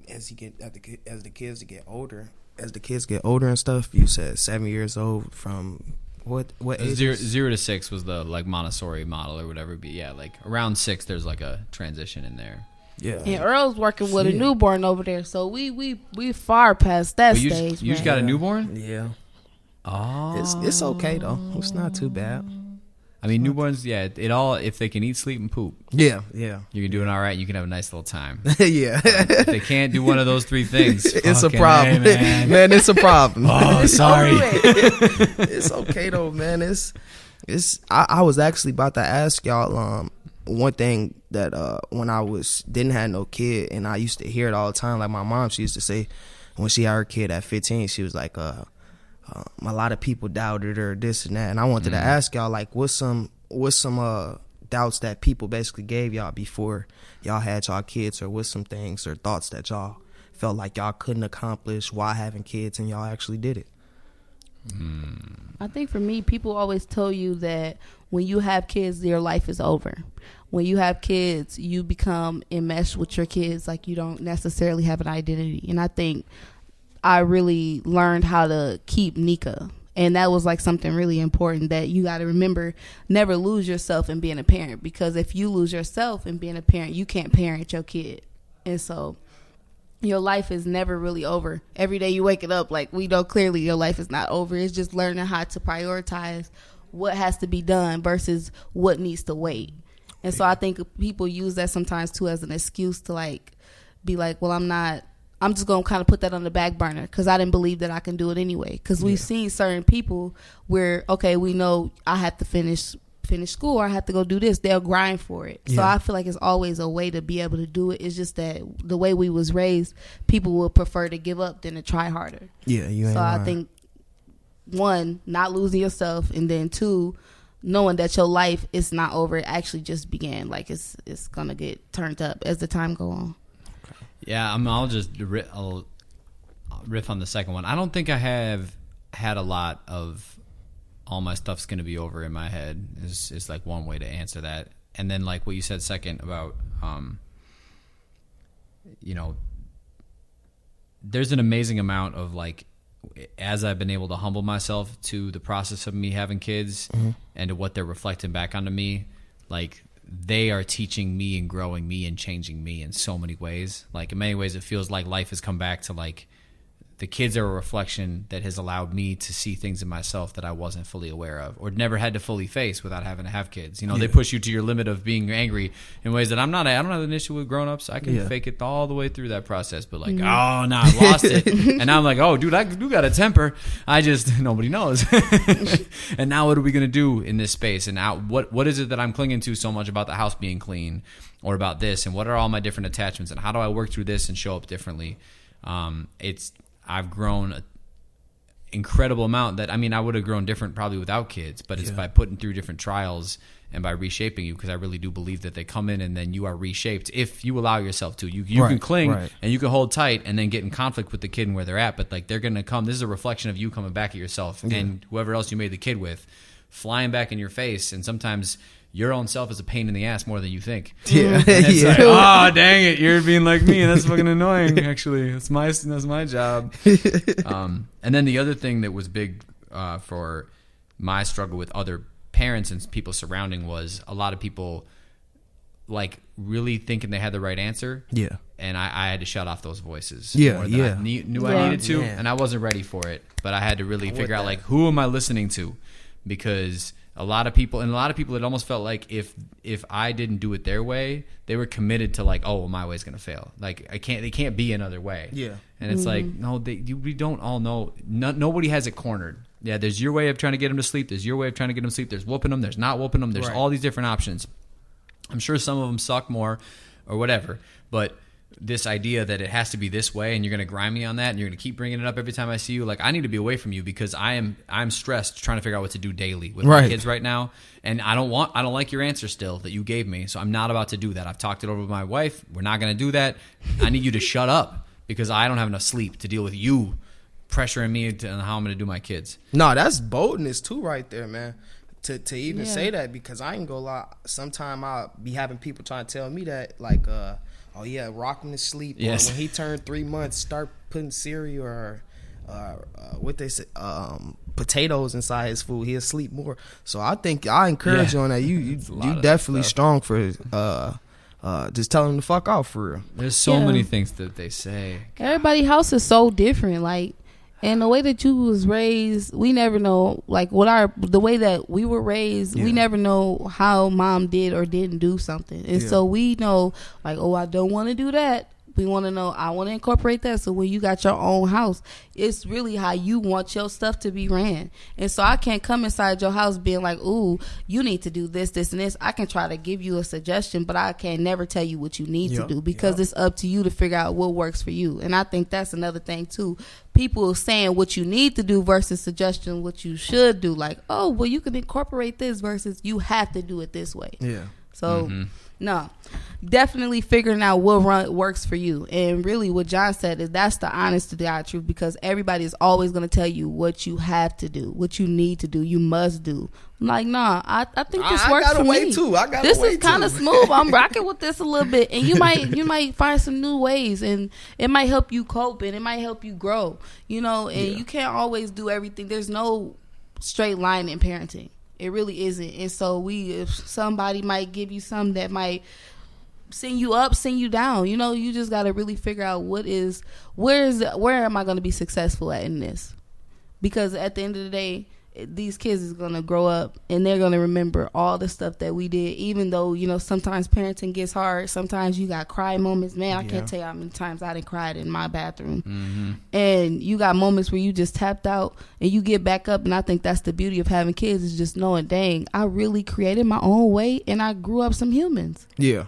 As the kids get older and stuff. You said 7 years old from what age? 0 to 6 was the like Montessori model or whatever. But yeah, like around 6, there's like a transition in there. Yeah. And Earl's working with a newborn over there, so we far past that stage. You just got a newborn? Yeah. Oh, it's okay though. It's not too bad. I mean, newborns, it all, if they can eat, sleep, and poop. Yeah. You're doing all right. You can have a nice little time. Yeah. If they can't do one of those 3 things, it's a problem. Hey, man, it's a problem. Oh, sorry. It's okay though, man. I was actually about to ask y'all one thing that when I didn't have no kid, and I used to hear it all the time. Like my mom, she used to say when she had her kid at 15, she was like, a lot of people doubted her, this and that. And I wanted to ask y'all, like, what's some doubts that people basically gave y'all before y'all had y'all kids, or what's some things or thoughts that y'all felt like y'all couldn't accomplish while having kids and y'all actually did it? I think for me, people always tell you that when you have kids, your life is over. When you have kids, you become enmeshed with your kids, like you don't necessarily have an identity. And I think I really learned how to keep Neka. And that was like something really important that you got to remember. Never lose yourself in being a parent, because if you lose yourself in being a parent, you can't parent your kid. And so your life is never really over. Every day you wake it up, like we know clearly your life is not over. It's just learning how to prioritize what has to be done versus what needs to wait. And so I think people use that sometimes too as an excuse to like be like, well, I'm just going to kind of put that on the back burner because I didn't believe that I can do it anyway. Because we've seen certain people where, okay, we know I have to finish school, or I have to go do this. They'll grind for it. So I feel like it's always a way to be able to do it. It's just that the way we was raised, people would prefer to give up than to try harder. Yeah, you ain't So lying. I think, 1, not losing yourself, and then 2, knowing that your life is not over. It actually just began. Like it's going to get turned up as the time go on. Yeah, I'll riff on the second one. I don't think I have had a lot of all my stuff's going to be over in my head is like one way to answer that. And then like what you said second about, there's an amazing amount of like, as I've been able to humble myself to the process of me having kids and to what they're reflecting back onto me, like they are teaching me and growing me and changing me in so many ways. Like in many ways, it feels like life has come back to like the kids are a reflection that has allowed me to see things in myself that I wasn't fully aware of or never had to fully face without having to have kids. They push you to your limit of being angry in ways that I don't have an issue with grown-ups. I can fake it all the way through that process, but like, oh no, I lost it. And I'm like, oh dude, I do got a temper. I just, nobody knows. And now what are we going to do in this space? And now what is it that I'm clinging to so much about the house being clean or about this? And what are all my different attachments? And how do I work through this and show up differently? I've grown an incredible amount that, I mean, I would have grown different probably without kids, but it's by putting through different trials and by reshaping you, because I really do believe that they come in and then you are reshaped if you allow yourself to. You can cling and you can hold tight and then get in conflict with the kid and where they're at, but like they're going to come. This is a reflection of you coming back at yourself and whoever else you made the kid with flying back in your face. And sometimes your own self is a pain in the ass more than you think. Yeah. And it's like, oh, dang it, you're being like me, and that's fucking annoying, actually. That's my job. And then the other thing that was big for my struggle with other parents and people surrounding was a lot of people like really thinking they had the right answer. Yeah. And I had to shut off those voices. More than I knew I needed to, and I wasn't ready for it. But I had to really figure out like, who am I listening to? Because a lot of people, it almost felt like if I didn't do it their way, they were committed to like, oh, well, my way's gonna fail. Like they can't be another way. Yeah. And it's like, no, we don't all know. Nobody has it cornered. Yeah, there's your way of trying to get them to sleep. There's your way of trying to get them to sleep. There's whooping them. There's not whooping them. There's all these different options. I'm sure some of them suck more or whatever, but this idea that it has to be this way, and you're going to grind me on that, and you're going to keep bringing it up every time I see you. Like, I need to be away from you because I'm stressed trying to figure out what to do daily with my kids right now, and I don't like your answer still that you gave me, so I'm not about to do that. I've talked it over with my wife. We're not going to do that. I need you to shut up because I don't have enough sleep to deal with you pressuring me on how I'm going to do my kids. No, that's boldness too, right there, man. To even say that, because I ain't gonna lie. Sometime I'll be having people trying to tell me that, like, oh yeah, rock him to sleep. Yes. Or when he turned 3 months, start putting cereal or what they say, potatoes inside his food. He'll sleep more. So I think I encourage you on that. You definitely strong for just telling him to fuck off for real. There's so many things that they say. Everybody's house is so different. Like, and the way that you was raised, we never know. Like, the way that we were raised, we never know how mom did or didn't do something. And so we know, like, oh, I don't want to do that. We want to know, I want to incorporate that. So when you got your own house, it's really how you want your stuff to be ran. And so I can't come inside your house being like, ooh, you need to do this, this, and this. I can try to give you a suggestion, but I can never tell you what you need to do, because it's up to you to figure out what works for you. And I think that's another thing too. People saying what you need to do versus suggesting what you should do. Like, oh, well, you can incorporate this versus you have to do it this way. Yeah. So, no, definitely figuring out what works for you. And really what John said is that's the honest to God truth, because everybody is always going to tell you what you have to do, what you need to do, you must do. I'm like, nah, I think this works for me. This is kind of smooth. I'm rocking with this a little bit. And you might find some new ways, and it might help you cope, and it might help you grow, you know, and you can't always do everything. There's no straight line in parenting. It really isn't. And so if somebody might give you something that might send you up, send you down, you know, you just got to really figure out where am I going to be successful at in this? Because at the end of the day, these kids is going to grow up and they're going to remember all the stuff that we did, even though, you know, sometimes parenting gets hard. Sometimes you got cry moments. Man, I can't tell you how many times I done cried in my bathroom. And you got moments where you just tapped out and you get back up. And I think that's the beauty of having kids, is just knowing, dang, I really created my own way and I grew up some humans. Yeah.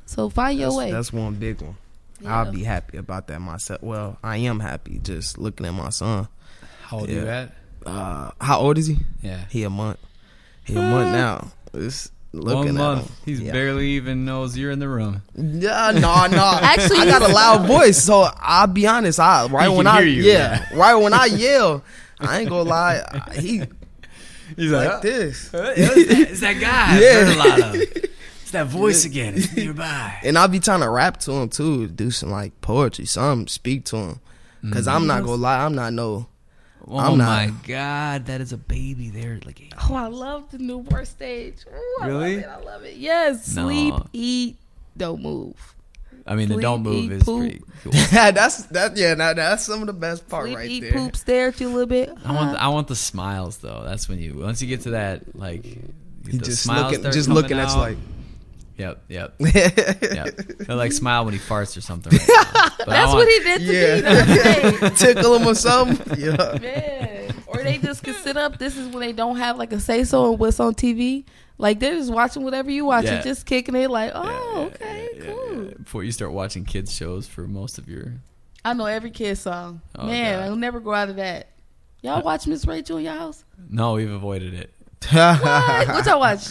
So find your way. That's one big one. I'll be happy about that myself. Well, I am happy just looking at my son. How old are you at? How old is he? Yeah, he a month. He a month now. It's looking 1 month. at him. He's barely even knows you're in the room. Yeah, no. Actually, I got a loud voice, so I'll be honest. Right when I yell, I ain't gonna lie. He's like this. It's that guy. Yeah. I've heard a lot of. It's that voice again. It's nearby. And I'll be trying to rap to him too, do some like poetry, something, speak to him. Because I'm not gonna lie, I'm not no. Oh my God, that is a baby there. Like, oh, I love the new birth stage. Ooh, really? I love it. Yes. Sleep, eat, don't move. I mean, Sleep, the don't move eat, is poop. pretty cool. That's some of the best part. Sleep, right eat, there. poop, stare at you a little bit. I want the smiles though. That's when once you get to that, like, he just looking at you like. Yep. He'll like smile when he farts or something. Right now. But that's what he did to me the other day. Tickle him or something. Yeah. Man. Or they just can sit up. This is when they don't have like a say so on what's on TV. Like, they're just watching whatever you watch and just kicking it like, okay, cool. Yeah. Before you start watching kids shows for most of your... I know every kid's song. Oh, man, God. I'll never go out of that. Y'all watch Miss Rachel in your house? No, we've avoided it. What y'all watch?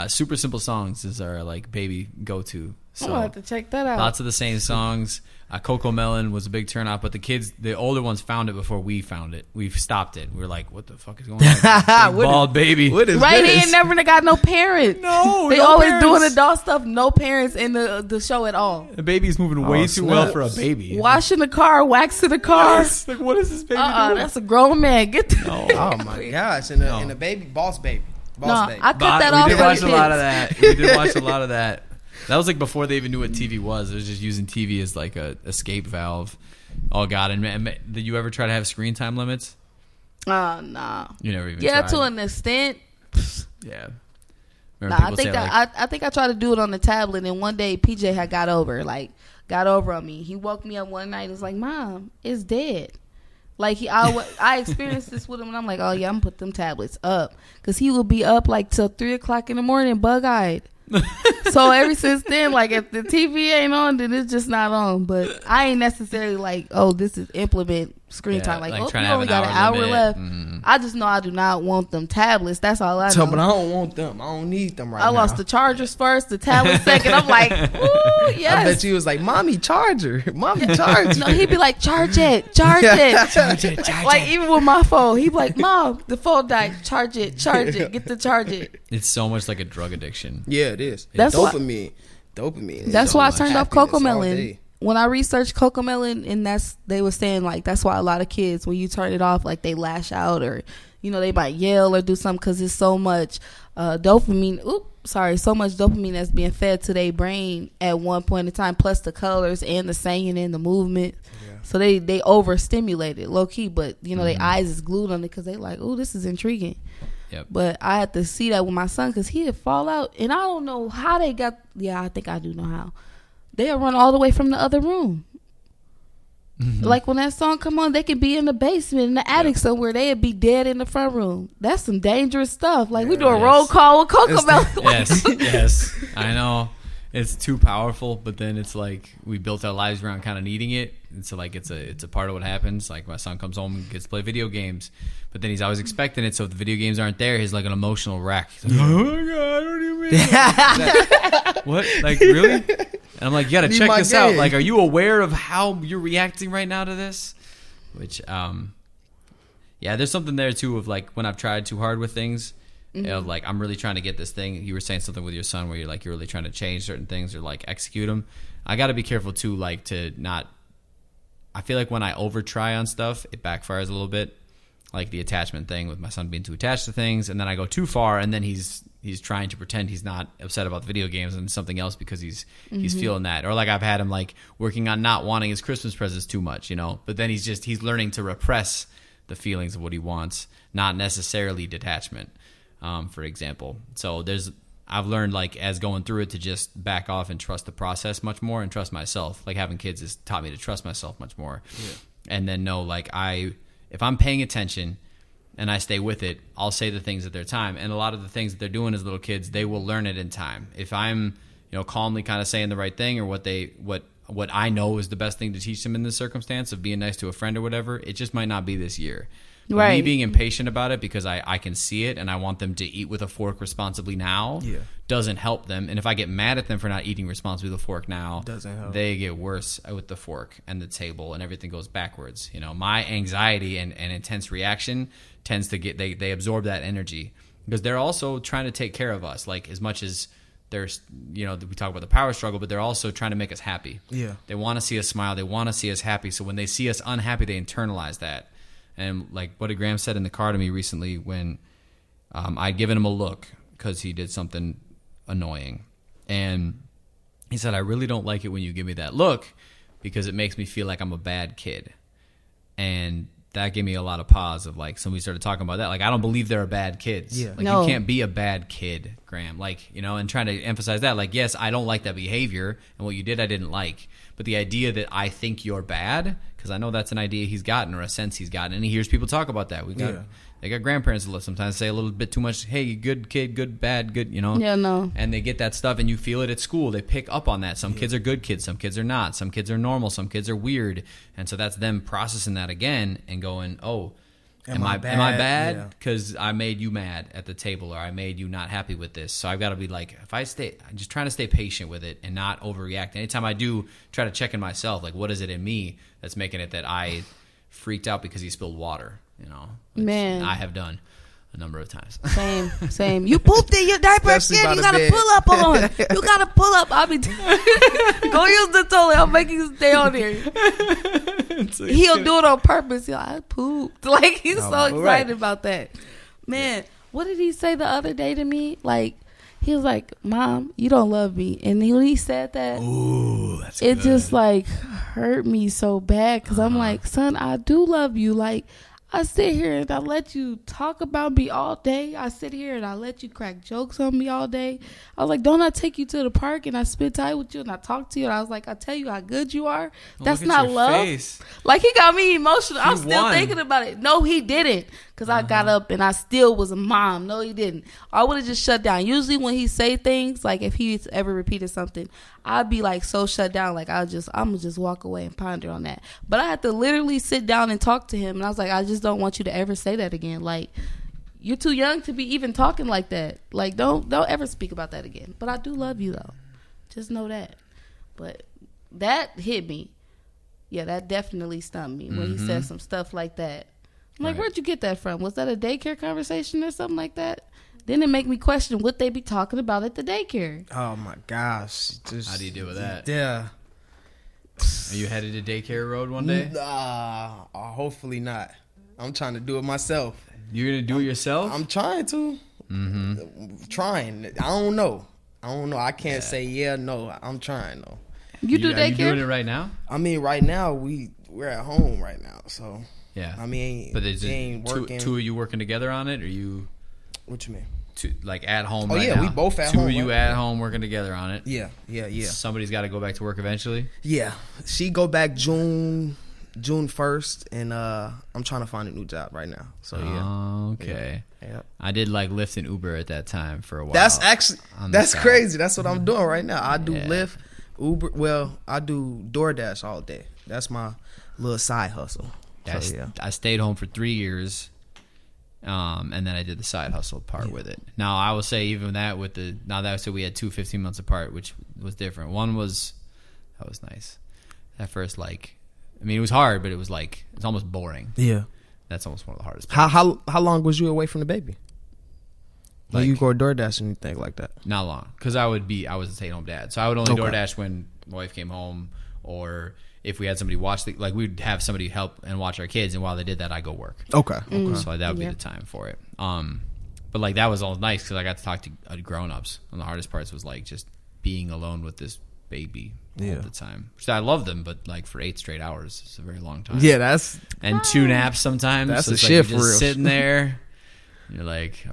Super Simple Songs is our like baby go-to. So I'm gonna have to check that out. Lots of the same songs. Coco Melon was a big turnout, but the older ones found it before we found it. We've stopped it. We were like, what the fuck is going on? Bald baby. What is right, this? they ain't never got no parents. No, they no always parents. doing adult stuff. No parents in the show at all. The baby's moving way too well for a baby. Washing the car, waxing the car. Yes. Like, what is this baby doing? That's a grown man. Get the Oh my gosh! And the baby, boss baby. I cut that off. We did watch a lot of that. We did watch a lot of that. That was like before they even knew what TV was. It was just using TV as like a escape valve. Oh God! And did you ever try to have screen time limits? Nah. You never even. Yeah, tried. to an extent. Yeah. I think I tried to do it on the tablet, and one day PJ had got over on me. He woke me up one night and was like, "Mom, it's dead." Like I experienced this with him, and I'm like, "Oh yeah, I'm gonna put them tablets up," because he would be up like till 3:00 in the morning, bug eyed. So ever since then, like if the TV ain't on, then it's just not on. But I ain't necessarily like, oh, this is implement screen time. Like, oh, you only got an hour left. I just know I do not want them tablets. That's all I know. But I don't want them. I don't need them right now. I lost the chargers first, the tablet second. I'm like, ooh, yes. I bet you was like, mommy, charger. Mommy, charger. No, he'd be like, charge it. Charge it. Like, even with my phone, he'd be like, Mom, the phone died. Charge it. Get the charge it. It's so much like a drug addiction. Yeah, it is. That's dopamine. That's why I turned off Cocomelon. When I researched Cocomelon, and they were saying like that's why a lot of kids, when you turn it off, like they lash out or they might yell or do something because it's so much dopamine. So much dopamine that's being fed to their brain at one point in time, plus the colors and the singing and the movement. Yeah. So they overstimulated low key, but their eyes is glued on it because they like, oh, this is intriguing. Yep. But I had to see that with my son because he'd fall out, and I don't know how they got. Yeah, I think I do know how. They'll run all the way from the other room. Like when that song come on, they could be in the basement, in the attic somewhere. They'd be dead in the front room. That's some dangerous stuff. Like we do a roll call with Cocomelon. Yes, I know. It's too powerful, but then it's like we built our lives around kind of needing it. And so like it's a part of what happens. Like my son comes home and gets to play video games, but then he's always expecting it. So if the video games aren't there, he's like an emotional wreck. He's like, oh my God, what do you mean? What? Like really? And I'm like, you got to check this out. Like, are you aware of how you're reacting right now to this? Which, yeah, there's something there too of like when I've tried too hard with things. Like I'm really trying to get this thing. You were saying something with your son where you're really trying to change certain things or like execute them. I got to be careful too, like to not. I feel like when I over try on stuff, it backfires a little bit. Like the attachment thing with my son being too attached to things, and then I go too far, and then he's trying to pretend he's not upset about the video games and something else because he's feeling that. Or like I've had him like working on not wanting his Christmas presents too much, but then he's learning to repress the feelings of what he wants, not necessarily detachment. For example. So I've learned like as going through it to just back off and trust the process much more and trust myself. Like having kids has taught me to trust myself much more. Yeah. And then know like if I'm paying attention and I stay with it, I'll say the things at their time. And a lot of the things that they're doing as little kids, they will learn it in time. If I'm, calmly kind of saying the right thing or what I know is the best thing to teach them in this circumstance of being nice to a friend or whatever, it just might not be this year. Right. Me being impatient about it because I can see it and I want them to eat with a fork responsibly now doesn't help them. And if I get mad at them for not eating responsibly with a fork now, doesn't help. They get worse with the fork and the table and everything goes backwards. My anxiety and intense reaction tends to get they absorb that energy because they're also trying to take care of us. Like as much as there's we talk about the power struggle, but they're also trying to make us happy. Yeah, they want to see us smile. They want to see us happy. So when they see us unhappy, they internalize that. And like Buddy Graham said in the car to me recently when I'd given him a look because he did something annoying. And he said, I really don't like it when you give me that look because it makes me feel like I'm a bad kid. And that gave me a lot of pause of like, somebody started talking about that. Like, I don't believe there are bad kids. Yeah. Like, no. You can't be a bad kid, Graham. Like, and trying to emphasize that. Like, yes, I don't like that behavior. And what you did, I didn't like. But the idea that I think you're bad, because I know that's an idea he's gotten or a sense he's gotten. And he hears people talk about that. They got grandparents that sometimes say a little bit too much, hey, good kid, good, bad, good, Yeah, no. And they get that stuff and you feel it at school. They pick up on that. Some kids are good kids. Some kids are not. Some kids are normal. Some kids are weird. And so that's them processing that again and going, oh, am I bad? Because I made you mad at the table or I made you not happy with this. So I've got to be like, I'm just trying to stay patient with it and not overreact. Anytime I do try to check in myself, like what is it in me that's making it that I freaked out because he spilled water? Man, I have done a number of times. Same. You pooped in your diaper again. You gotta pull up on. You gotta pull up. I'll be go use the toilet. I'll make you stay on there. He'll do it on purpose. I pooped. Like he's so excited about that. Man, what did he say the other day to me? Like he was like, "Mom, you don't love me," and when he said that, that's it good. Just like hurt me so bad because I'm like, son, I do love you. Like I sit here and I let you talk about me all day. I sit here and I let you crack jokes on me all day. I was like, don't I take you to the park and I spend time with you and I talk to you? And I was like, I tell you how good you are. That's not love. Face. Like, he got me emotional. I'm still thinking about it. No, he didn't. Because I got up and I still was a mom. No, he didn't. I would have just shut down. Usually when he say things, like if he ever repeated something, I'd be like so shut down. Like I'm going to just walk away and ponder on that. But I had to literally sit down and talk to him. And I was like, I just don't want you to ever say that again. Like, you're too young to be even talking like that. Like, don't ever speak about that again. But I do love you, though. Just know that. But that hit me. Yeah, that definitely stunned me when he said some stuff like that. I'm like, where'd you get that from? Was that a daycare conversation or something like that? Then it make me question what they be talking about at the daycare. Oh, my gosh. How do you deal with that? Yeah. Are you headed to daycare road one day? Hopefully not. I'm trying to do it myself. You're going to do it yourself? I'm trying to. Trying. I don't know. I can't say no. I'm trying, though. You do daycare? Are you doing it right now? I mean, right now, we're at home right now, so. Yeah. I mean, but it ain't working. Two of you working together on it, or you? What you mean? Like at home. Oh right yeah, now? We both at two home. Two of you at home working together on it. Yeah. Somebody's got to go back to work eventually. Yeah, she go back June 1st, and I'm trying to find a new job right now. So yeah. Okay. Yeah. I did like Lyft and Uber at that time for a while. That's crazy. That's what I'm doing right now. I do Lyft, Uber. Well, I do DoorDash all day. That's my little side hustle. I stayed home for 3 years, and then I did the side hustle part with it. Now, I will say even that we had 2 15 months apart, which was different. One was, that was nice. At first, it was hard, but it was it's almost boring. Yeah. That's almost one of the hardest parts. How long was you away from the baby? When you go DoorDash and anything like that? Not long, because I was a stay-at-home dad. So I would only DoorDash when my wife came home, or if we had somebody watch we'd have somebody help and watch our kids, and while they did that, I go work. Okay. So that would be the time for it. But that was all nice because I got to talk to grown-ups. One of the hardest parts was just being alone with this baby all the time. Which I love them, but for 8 straight hours, it's a very long time. Yeah, and 2 naps sometimes. That's so a shift for real. Sitting there. You're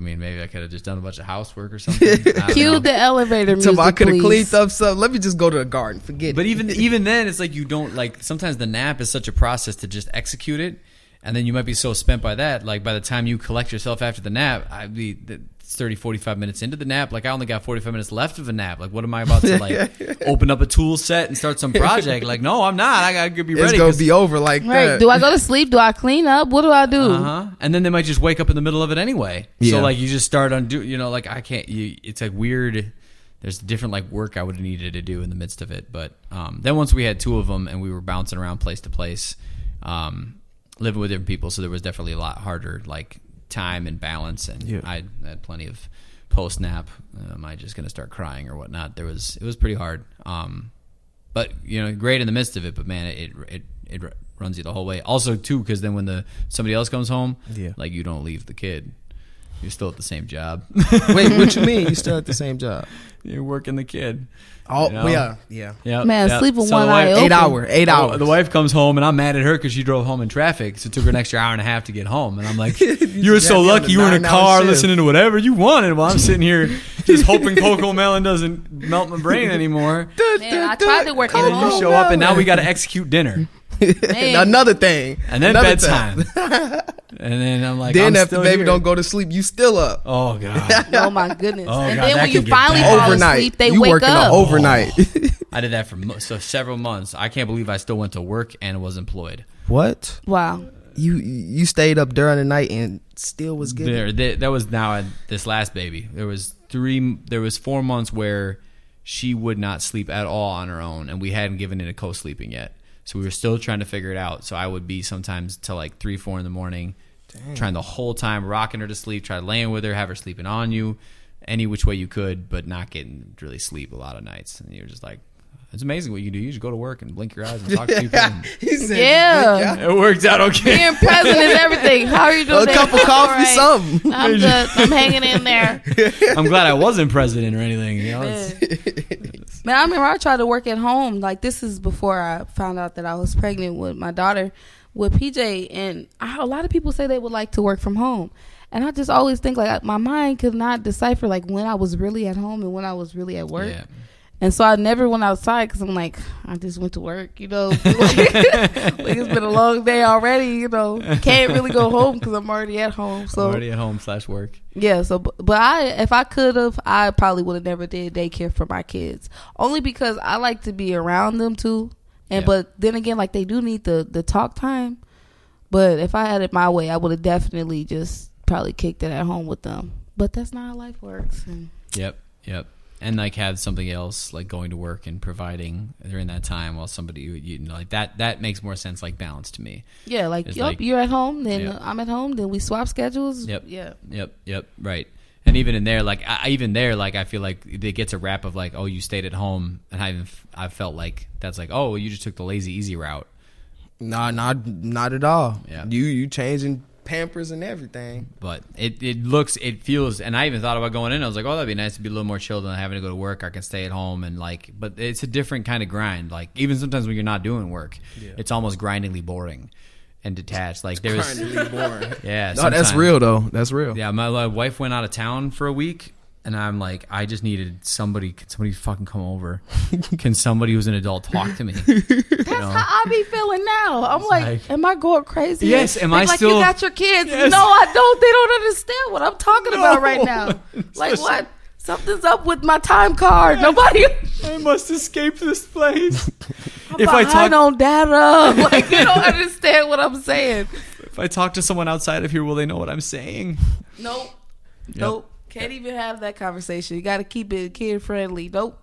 maybe I could have just done a bunch of housework or something. Cue the elevator music, I could have please. cleaned up something. Let me just go to the garden. Forget it. But even then, it's you don't sometimes the nap is such a process to just execute it, and then you might be so spent by that. By the time you collect yourself after the nap, I'd be 30, 45 minutes into the nap. I only got 45 minutes left of a nap. What am I about to open up a tool set and start some project? No, I'm not. I gotta be ready. It's gonna be over right. that. Do I go to sleep? Do I clean up? What do I do? And then they might just wake up in the middle of it anyway. Yeah. So you just start I can't. It's weird. There's different work I would have needed to do in the midst of it. But then once we had 2 of them and we were bouncing around place to place, living with different people, so there was definitely a lot harder time and balance, and I had plenty of post nap. Am I just gonna start crying or whatnot? It was pretty hard, but great in the midst of it. But man, it runs you the whole way. Also too, because then when somebody else comes home, you don't leave the kid. You're still at the same job. Wait, what you mean? You still at the same job? You're working the kid. Oh, yeah. Man, sleep with one eye open. 8 hours. The wife comes home, and I'm mad at her because she drove home in traffic, so it took her an extra hour and a half to get home. And I'm like, you were so lucky you were in a car listening to whatever you wanted while I'm sitting here just hoping Cocoa Melon doesn't melt my brain anymore. Man, I tried to work at And home. then you show up, and now we got to execute dinner. Another thing. And then bedtime. And then I'm like, then I'm if the baby don't go to sleep, you still up. Oh, God. Oh, my goodness. And then when you finally fall asleep, they you wake working up. Overnight. I did that for several months. I can't believe I still went to work and was employed. What? Wow. You stayed up during the night and still was good. That was now this last baby. There was 4 months where she would not sleep at all on her own, and we hadn't given into co-sleeping yet. So we were still trying to figure it out. So I would be sometimes till 3, 4 in the morning, trying the whole time, rocking her to sleep, try laying with her, have her sleeping on you, any which way you could, but not getting really sleep a lot of nights. And you're just it's amazing what you do. You just go to work and blink your eyes and talk to people. It worked out okay. Being present is everything. How are you doing? A cup of coffee, something. I'm good. I'm hanging in there. I'm glad I wasn't president or anything. Man, I remember I tried to work at home. This is before I found out that I was pregnant with my daughter. with PJ, and a lot of people say they would like to work from home. And I just always think, like, my mind could not decipher, like, when I was really at home and when I was really at work. Yeah. And so I never went outside because I'm like, I just went to work, you know. Like, it's been a long day already, you know. Can't really go home because I'm already at home. So I'm already at home / work. Yeah. So, if I could have, I probably would have never did daycare for my kids. Only because I like to be around them too. And but then again, like, they do need the talk time. But if I had it my way, I would have definitely just probably kicked it at home with them. But that's not how life works. And Yep. And like have something else, like going to work and providing during that time while somebody, you know, like that makes more sense, like balance to me. Yeah, like, you're at home, then I'm at home, then we swap schedules. Yep, right. And even in there, like I feel like it gets a rap of like, oh, you stayed at home, and I felt like that's like, oh, you just took the lazy easy route. Nah, not at all. Yeah, you changing Pampers and everything. But it feels, and I even thought about going in. I was like, oh, that'd be nice to be a little more chill than having to go to work. I can stay at home and like, but it's a different kind of grind. Like even sometimes when you're not doing work, it's almost grindingly boring and detached. Like there's grindingly boring. Yeah, no, that's real though. That's real. Yeah, my wife went out of town for a week. And I'm like, I just needed somebody. Can somebody fucking come over? Can somebody who's an adult talk to me? That's how I be feeling now. I'm like, am I going crazy? Yes. Am I like, still? You got your kids? Yes. No, I don't. They don't understand what I'm talking about right now. Like what? Something's up with my time card. Nobody. I must escape this place. I'm behind on data. Like you don't understand what I'm saying. If I talk to someone outside of here, will they know what I'm saying? Nope. Nope. Can't even have that conversation. You got to keep it kid friendly. Nope.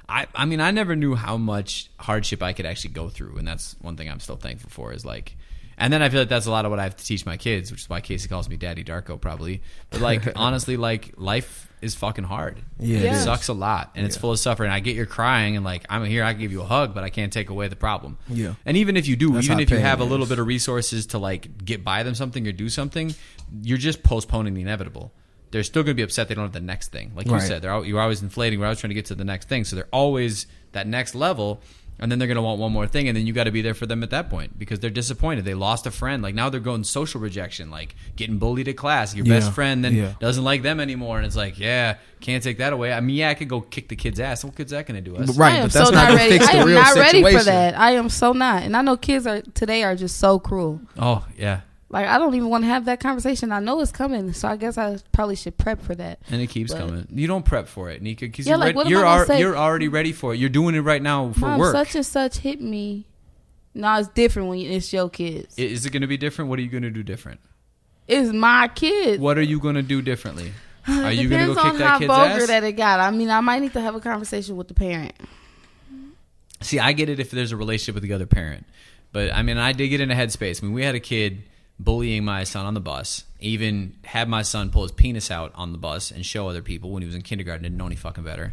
I mean, I never knew how much hardship I could actually go through, and that's one thing I'm still thankful for. Is like, and then I feel like that's a lot of what I have to teach my kids, which is why Casey calls me Daddy Darko probably. But like, honestly, like life is fucking hard. Yeah, it sucks a lot, and it's full of suffering. I get you're crying, and like I'm here, I can give you a hug, but I can't take away the problem. Yeah, and even if you do, even if you have a little bit of resources to like get by them something or do something, you're just postponing the inevitable. They're still going to be upset they don't have the next thing. Like you said, you're always inflating. We're always trying to get to the next thing. So they're always that next level, and then they're going to want one more thing, and then you got to be there for them at that point because they're disappointed. They lost a friend. Like now they're going social rejection, like getting bullied at class. Your best friend then doesn't like them anymore, and it's like, can't take that away. I mean, I could go kick the kid's ass. What good's that going to do us? Right, but that's not going to fix the real situation. I am not ready for that. I am so not. And I know kids today are just so cruel. Oh, yeah. Like, I don't even want to have that conversation. I know it's coming, so I guess I probably should prep for that. And it keeps coming. You don't prep for it, Neka, because you're already ready for it. You're doing it right now for Mom, work. Such and such hit me. No, it's different when it's your kids. Is it going to be different? What are you going to do different? It's my kids. What are you going to do differently? Are you going to go kick that kid's ass? Depends on how vulgar that it got. I mean, I might need to have a conversation with the parent. See, I get it if there's a relationship with the other parent. But, I mean, I did get in a headspace. I mean, we had a kid bullying my son on the bus, even had my son pull his penis out on the bus and show other people when he was in kindergarten, didn't know any fucking better.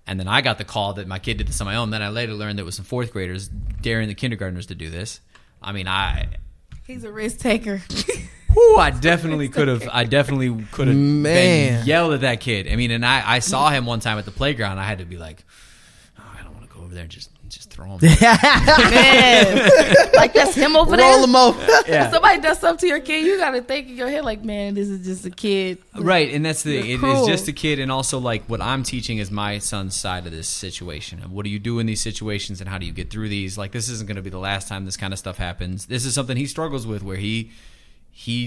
And then I got the call that my kid did this on my own. Then I later learned that it was some fourth graders daring the kindergartners to do this. I mean, he's a risk taker. I definitely could have been yelled at that kid. I mean, and I saw him one time at the playground. I had to be like, I don't want to go over there and just throw him. Man, like that's him over there. Roll him over. If somebody does something to your kid, you got to think in your head like, man, this is just a kid. Right, and that's the thing. It is just a kid, and also like what I'm teaching is my son's side of this situation. What do you do in these situations, and how do you get through these? Like this isn't going to be the last time this kind of stuff happens. This is something he struggles with, where he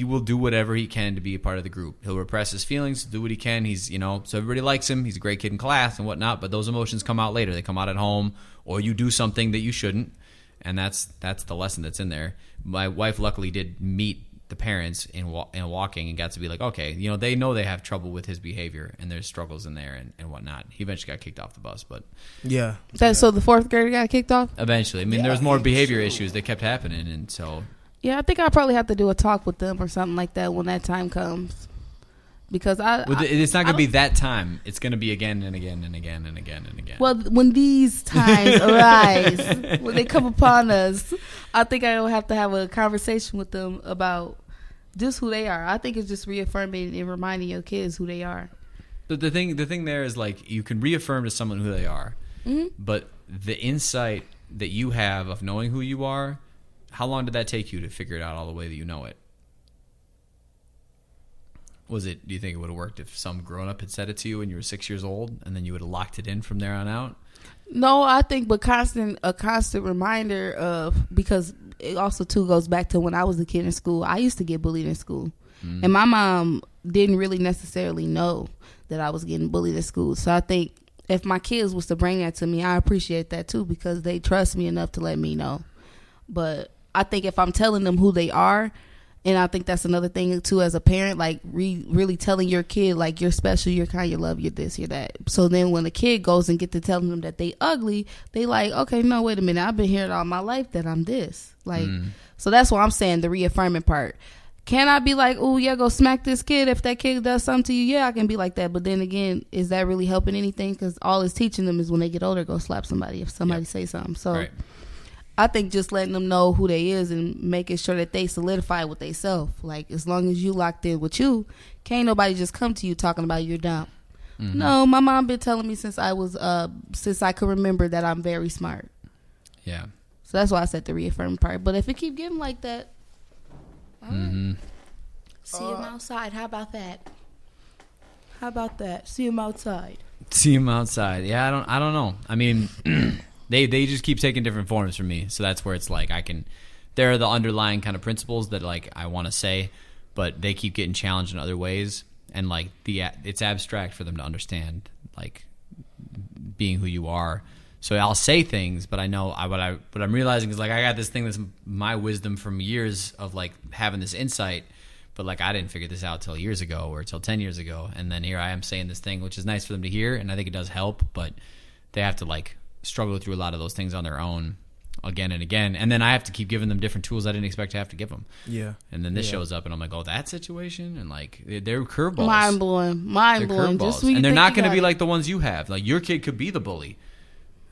will do whatever he can to be a part of the group. He'll repress his feelings, do what he can. He's, so everybody likes him. He's a great kid in class and whatnot, but those emotions come out later. They come out at home, or you do something that you shouldn't, and that's the lesson that's in there. My wife luckily did meet the parents in walking and got to be like, okay, they know they have trouble with his behavior and there's struggles in there and whatnot. He eventually got kicked off the bus, but yeah. So the fourth grader got kicked off? Eventually. I mean, there was more behavior issues that kept happening, and so... Yeah, I think I'll probably have to do a talk with them or something like that when that time comes. Because it's not going to be that time. It's going to be again and again and again and again and again. Well, when these times arise, when they come upon us, I think I will have to have a conversation with them about just who they are. I think it's just reaffirming and reminding your kids who they are. But the thing there is like you can reaffirm to someone who they are, but the insight that you have of knowing who you are How long did that take you to figure it out all the way that you know it? Do you think it would have worked if some grown-up had said it to you when you were 6 years old, and then you would have locked it in from there on out? No, I think, but a constant reminder of, because it also too goes back to when I was a kid in school. I used to get bullied in school, and my mom didn't really necessarily know that I was getting bullied at school. So I think if my kids was to bring that to me, I appreciate that too, because they trust me enough to let me know. But I think if I'm telling them who they are, and I think that's another thing too as a parent, like really telling your kid, like, you're special, you're kind, you love, you're this, you're that. So then when the kid goes and get to telling them that they ugly, they like, okay, no, wait a minute, I've been hearing all my life that I'm this. Like, so that's why I'm saying the reaffirming part. Can I be like, oh yeah, go smack this kid if that kid does something to you? Yeah, I can be like that. But then again, is that really helping anything? Because all it's teaching them is when they get older, go slap somebody if somebody say something. So right. I think just letting them know who they is and making sure that they solidify with they self. Like, as long as you locked in with you, can't nobody just come to you talking about you're dumb. No, my mom been telling me since I could remember that I'm very smart. Yeah. So that's why I said the reaffirming part. But if it keep getting like that, see him outside. How about that? How about that? See him outside. See him outside. Yeah, I don't know. I mean, they just keep taking different forms for me. So that's where it's like there are the underlying kind of principles that like I want to say, but they keep getting challenged in other ways, and like it's abstract for them to understand, like being who you are. So I'll say things, but I know what I'm realizing is like I got this thing that's my wisdom from years of like having this insight, but like I didn't figure this out till years ago or till 10 years ago, and then here I am saying this thing, which is nice for them to hear, and I think it does help, but they have to like struggle through a lot of those things on their own again and again, and then I have to keep giving them different tools I didn't expect to have to give them. Yeah. And then this shows up, and I'm like, oh, that situation, and like they're curveballs, mind blowing. Just and they're not going to be like the ones you have. Like your kid could be the bully.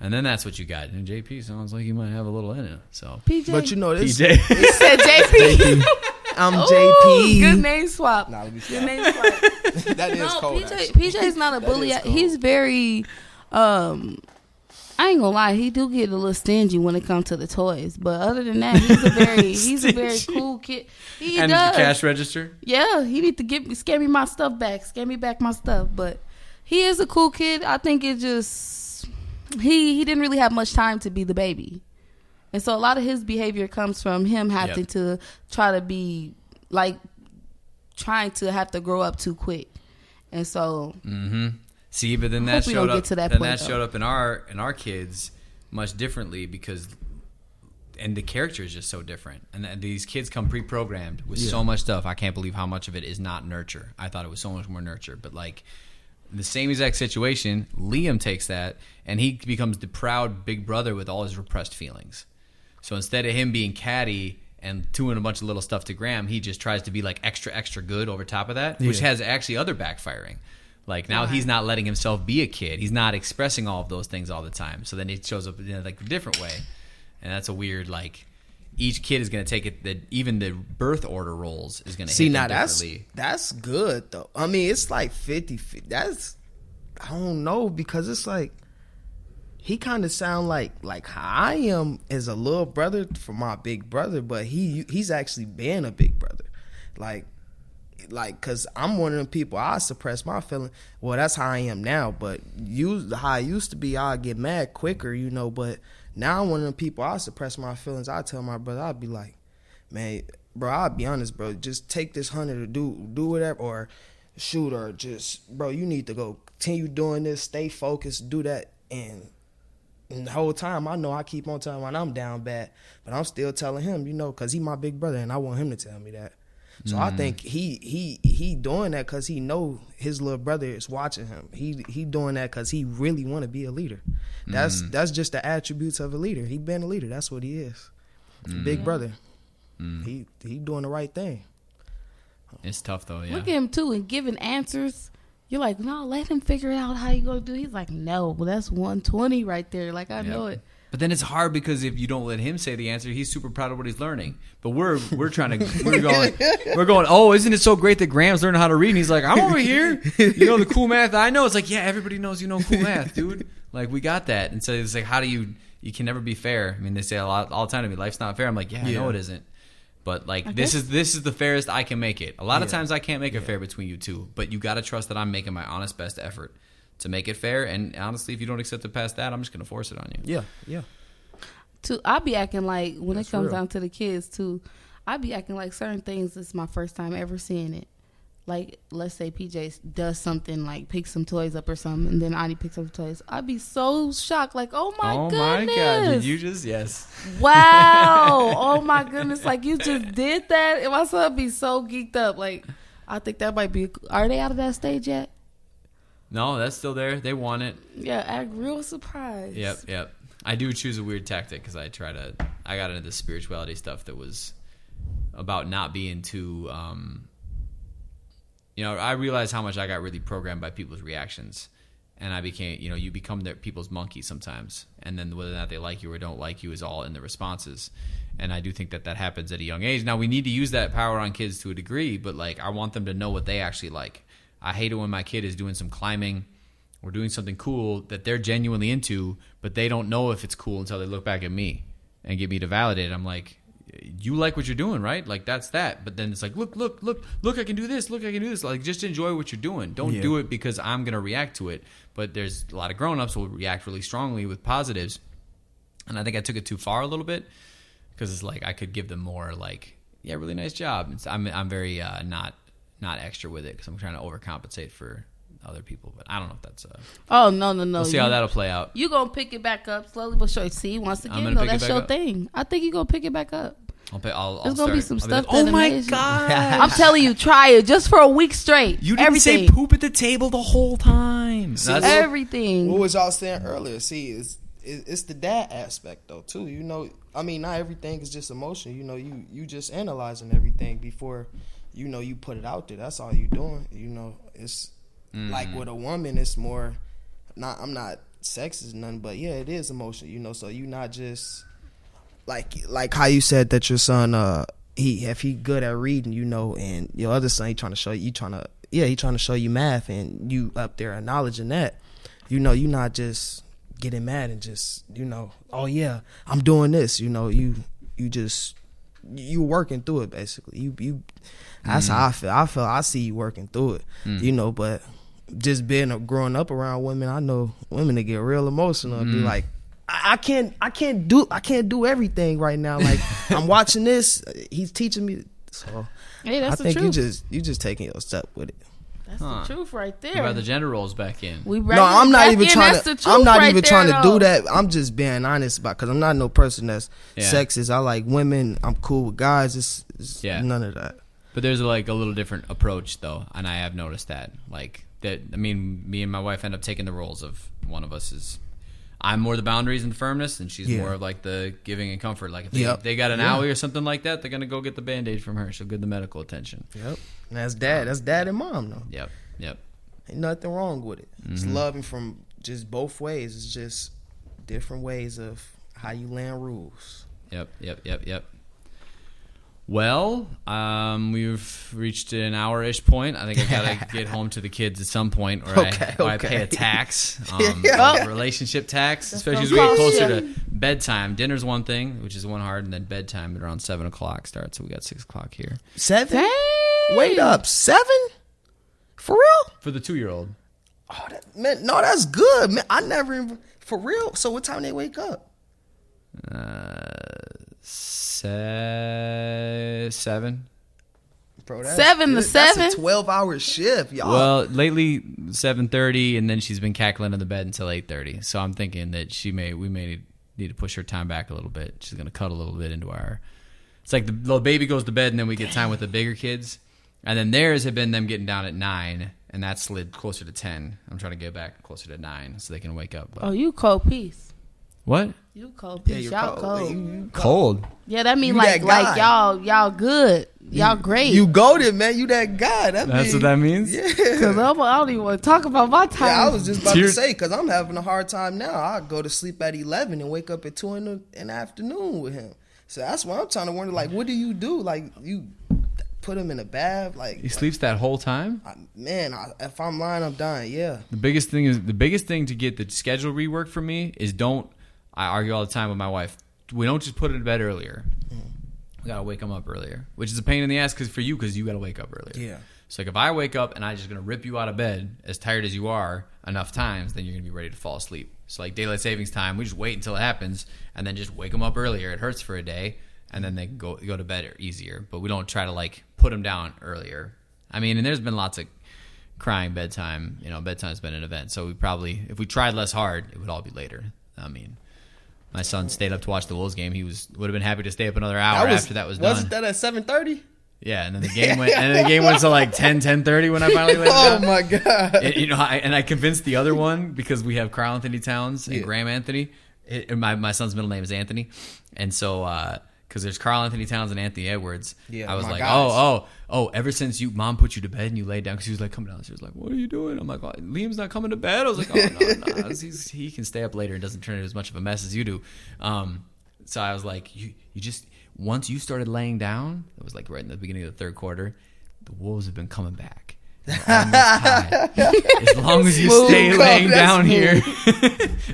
And then that's what you got. And JP sounds like he might have a little in it. So PJ. But you know this. PJ. He said JP. I'm JP. Good name swap. Nah, let me good name swap. That is cold. PJ is not a bully. He's very I ain't gonna lie, he do get a little stingy when it comes to the toys. But other than that, he's a very cool kid. He and does. The cash register? Yeah, he need to scare me my stuff back. Scare me back my stuff. But he is a cool kid. I think it just He didn't really have much time to be the baby. And so a lot of his behavior comes from him having to try to be like trying to have to grow up too quick. And so see, but then that showed up showed up in our kids much differently because the character is just so different. And these kids come pre-programmed with so much stuff. I can't believe how much of it is not nurture. I thought it was so much more nurture, but like the same exact situation, Liam takes that and he becomes the proud big brother with all his repressed feelings. So instead of him being catty and doing a bunch of little stuff to Graham, he just tries to be like extra good over top of that, which has actually other backfiring. Like now he's not letting himself be a kid. He's not expressing all of those things all the time. So then it shows up in like a different way. And that's a weird, like, each kid is going to take it, that even the birth order roles is going to hit them differently. That's good, though. I mean, it's like 50-50. That's, I don't know, because it's like, he kind of sound like how I am as a little brother for my big brother, but he's actually been a big brother. Like, because I'm one of them people, I suppress my feelings. Well, that's how I am now, but how I used to be, I'd get mad quicker, you know, but now I'm one of them people, I suppress my feelings. I tell my brother, I'd be like, man, bro, I'll be honest, bro, just take this 100 or do whatever, or shoot, or just, bro, you need to go continue doing this, stay focused, do that. And the whole time, I know I keep on telling him when I'm down bad, but I'm still telling him, you know, because he's my big brother, and I want him to tell me that. So I think he doing that because he know his little brother is watching him. He doing that because he really want to be a leader. That's just the attributes of a leader. He been a leader. That's what he is. Big brother. He doing the right thing. It's tough though. Yeah. Look at him too and giving answers. You're like, no, let him figure out how you gonna do. He's like, no, well that's 120 right there. Like I know it. But then it's hard because if you don't let him say the answer, he's super proud of what he's learning. But we're going, oh, isn't it so great that Graham's learning how to read? And he's like, I'm over here. You know the cool math I know. It's like, yeah, everybody knows you know cool math, dude. Like we got that. And so it's like, how do you you can never be fair. I mean, they say all the time to me, life's not fair. I'm like, I know it isn't. But like this is the fairest I can make it. A lot of times I can't make it fair between you two, but you got to trust that I'm making my honest best effort to make it fair. And honestly, if you don't accept it past that, I'm just gonna force it on you. Yeah. I'll be acting like when That's it comes real. down to the kids too. I'll be acting like certain things. This is my first time ever seeing it. Like, let's say PJ does something like pick some toys up or something, and then Ani picks up the toys. I'd be so shocked, like, oh my goodness. God, did you just, yes. Wow. Oh my goodness, like you just did that. And my son be so geeked up. Like, I think that might be, are they out of that stage yet? No, that's still there. They want it. Yeah, act real surprised. Yep. I do choose a weird tactic because I got into the spirituality stuff that was about not being too, I realized how much I got really programmed by people's reactions, and I became, you become people's monkey sometimes, and then whether or not they like you or don't like you is all in the responses, and I do think that happens at a young age. Now we need to use that power on kids to a degree, but like I want them to know what they actually like. I hate it when my kid is doing some climbing or doing something cool that they're genuinely into, but they don't know if it's cool until they look back at me and get me to validate it. I'm like, you like what you're doing, right? Like that's that. But then it's like, look, I can do this. Look, I can do this. Like just enjoy what you're doing. Don't do it because I'm going to react to it. But there's a lot of grown-ups who will react really strongly with positives. And I think I took it too far a little bit because it's like I could give them more like, yeah, really nice job. I'm very not extra with it because I'm trying to overcompensate for other people, but I don't know if that's oh no we'll see how that'll play out. You gonna pick it back up slowly but surely. See, once again, no, that's your thing. I think you gonna pick it back up. There's gonna be some stuff. Oh my god! I'm telling you, try it just for a week straight. You didn't say poop at the table the whole time. See, everything. What was y'all saying earlier? See, it's the dad aspect though too. I mean, not everything is just emotion. You just analyzing everything before you put it out there. That's all you doing. It's like with a woman, it's more. I'm not sexist, nothing, but yeah, it is emotion. So you not just like how you said that your son, if he good at reading, and your other son, he trying to show you, he trying to show you math, and you up there acknowledging that. You not just getting mad and just oh yeah, I'm doing this. You working through it basically. You that's how I feel. I see you working through it. But just growing up around women, I know women that get real emotional and be like, I can't do everything right now. Like I'm watching this, he's teaching me. So hey, that's I think the truth. you just taking your step with it. That's the truth right there. What about the gender roles back in? I'm not even trying to do though. that. I'm just being honest about, because I'm not no person that's sexist. I like women. I'm cool with guys. It's none of that. But there's like a little different approach though, and I have noticed that. Like that, I mean, me and my wife end up taking the roles of one of us is. I'm more the boundaries and the firmness, and she's more of like the giving and comfort. Like if they got an owie or something like that, they're gonna go get the Band-Aid from her. She'll get the medical attention. Yep. And that's dad. That's dad and mom though. Yep. Ain't nothing wrong with it. It's loving from just both ways. It's just different ways of how you land rules. Yep. Well, we've reached an hour-ish point. I think I gotta get home to the kids at some point, or I pay a tax, relationship tax, especially as we get closer to bedtime. Dinner's one thing, which is one hard, and then bedtime at around 7:00 starts. So we got 6:00 here. 7? Dang. Wait up, 7? For real? For the 2-year-old. Oh, man, no, that's good, man. I never even, for real. So what time they wake up? 7. Bro, 7 to 7. That's a 12-hour shift, y'all. Well, lately 7:30, and then she's been cackling in the bed until 8:30. So I'm thinking that we may need to push her time back a little bit. She's gonna cut a little bit into our. It's like the little baby goes to bed, and then we get time with the bigger kids, and then theirs have been them getting down at 9, and that slid closer to 10. I'm trying to get back closer to 9 so they can wake up. But. Oh, you cold piece. What? You cold piece. Y'all cold. Cold. Yeah, that mean like y'all good. Y'all great. You goated, man. You that guy. That's what that means? Yeah. Because I don't even want to talk about my time. Yeah, I was just about to say, because I'm having a hard time now. I go to sleep at 11 and wake up at 2 in the afternoon with him. So that's why I'm trying to wonder, like, what do you do? Like, you put him in a bath? Like, he sleeps that whole time? If I'm lying, I'm dying, yeah. The biggest thing to get the schedule reworked for me is don't I argue all the time with my wife. We don't just put it to bed earlier. We got to wake them up earlier, which is a pain in the ass because you got to wake up earlier. Yeah. So like if I wake up and I'm just going to rip you out of bed as tired as you are enough times, then you're going to be ready to fall asleep. So like daylight savings time, we just wait until it happens and then just wake them up earlier. It hurts for a day and then they can go to bed easier. But we don't try to like put them down earlier. I mean, and there's been lots of crying bedtime. Bedtime's been an event. So if we tried less hard, it would all be later. I mean, my son stayed up to watch the Wolves game. He would have been happy to stay up another hour after that was done. Wasn't that at 7:30? Yeah, and then the game went. And then the game went to like 10:30 when I finally laid down. Oh my god! And I convinced the other one because we have Carl Anthony Towns and Graham Anthony. My son's middle name is Anthony, and so because there's Carl Anthony Towns and Anthony Edwards. Yeah, I was like, oh, ever since mom put you to bed and you laid down, because she was like, come down. She was like, what are you doing? I'm like, Liam's not coming to bed. I was like, oh no, he can stay up later and doesn't turn into as much of a mess as you do. So I was like, you just. Once you started laying down, it was like right in the beginning of the third quarter, the Wolves have been coming back. As long as you stay laying down here,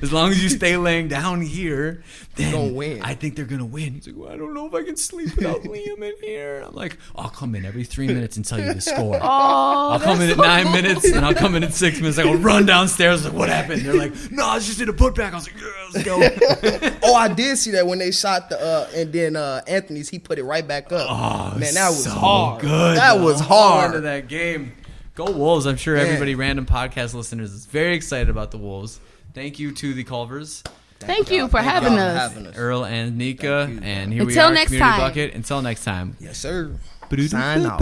as long as you stay laying down here, then gonna win. I think they're gonna win. He's like, well, I don't know if I can sleep without Liam in here. I'm like, I'll come in every 3 minutes and tell you the score. I'll come in at 9 minutes and I'll come in at 6 minutes. I'll run downstairs. Like, what happened? They're like, no, I just did a putback. I was like, yeah, let's go. I did see that when they shot and then Anthony's, he put it right back up. Oh, man, that was so hard. Good. That was hard. Into that game. Go Wolves. I'm sure everybody, random podcast listeners, is very excited about the Wolves. Thank you to the Culvers. Thank you for having us. Earl and Neka. And here Until we are, next Community time. Bucket. Until next time. Yes, sir. Sign off.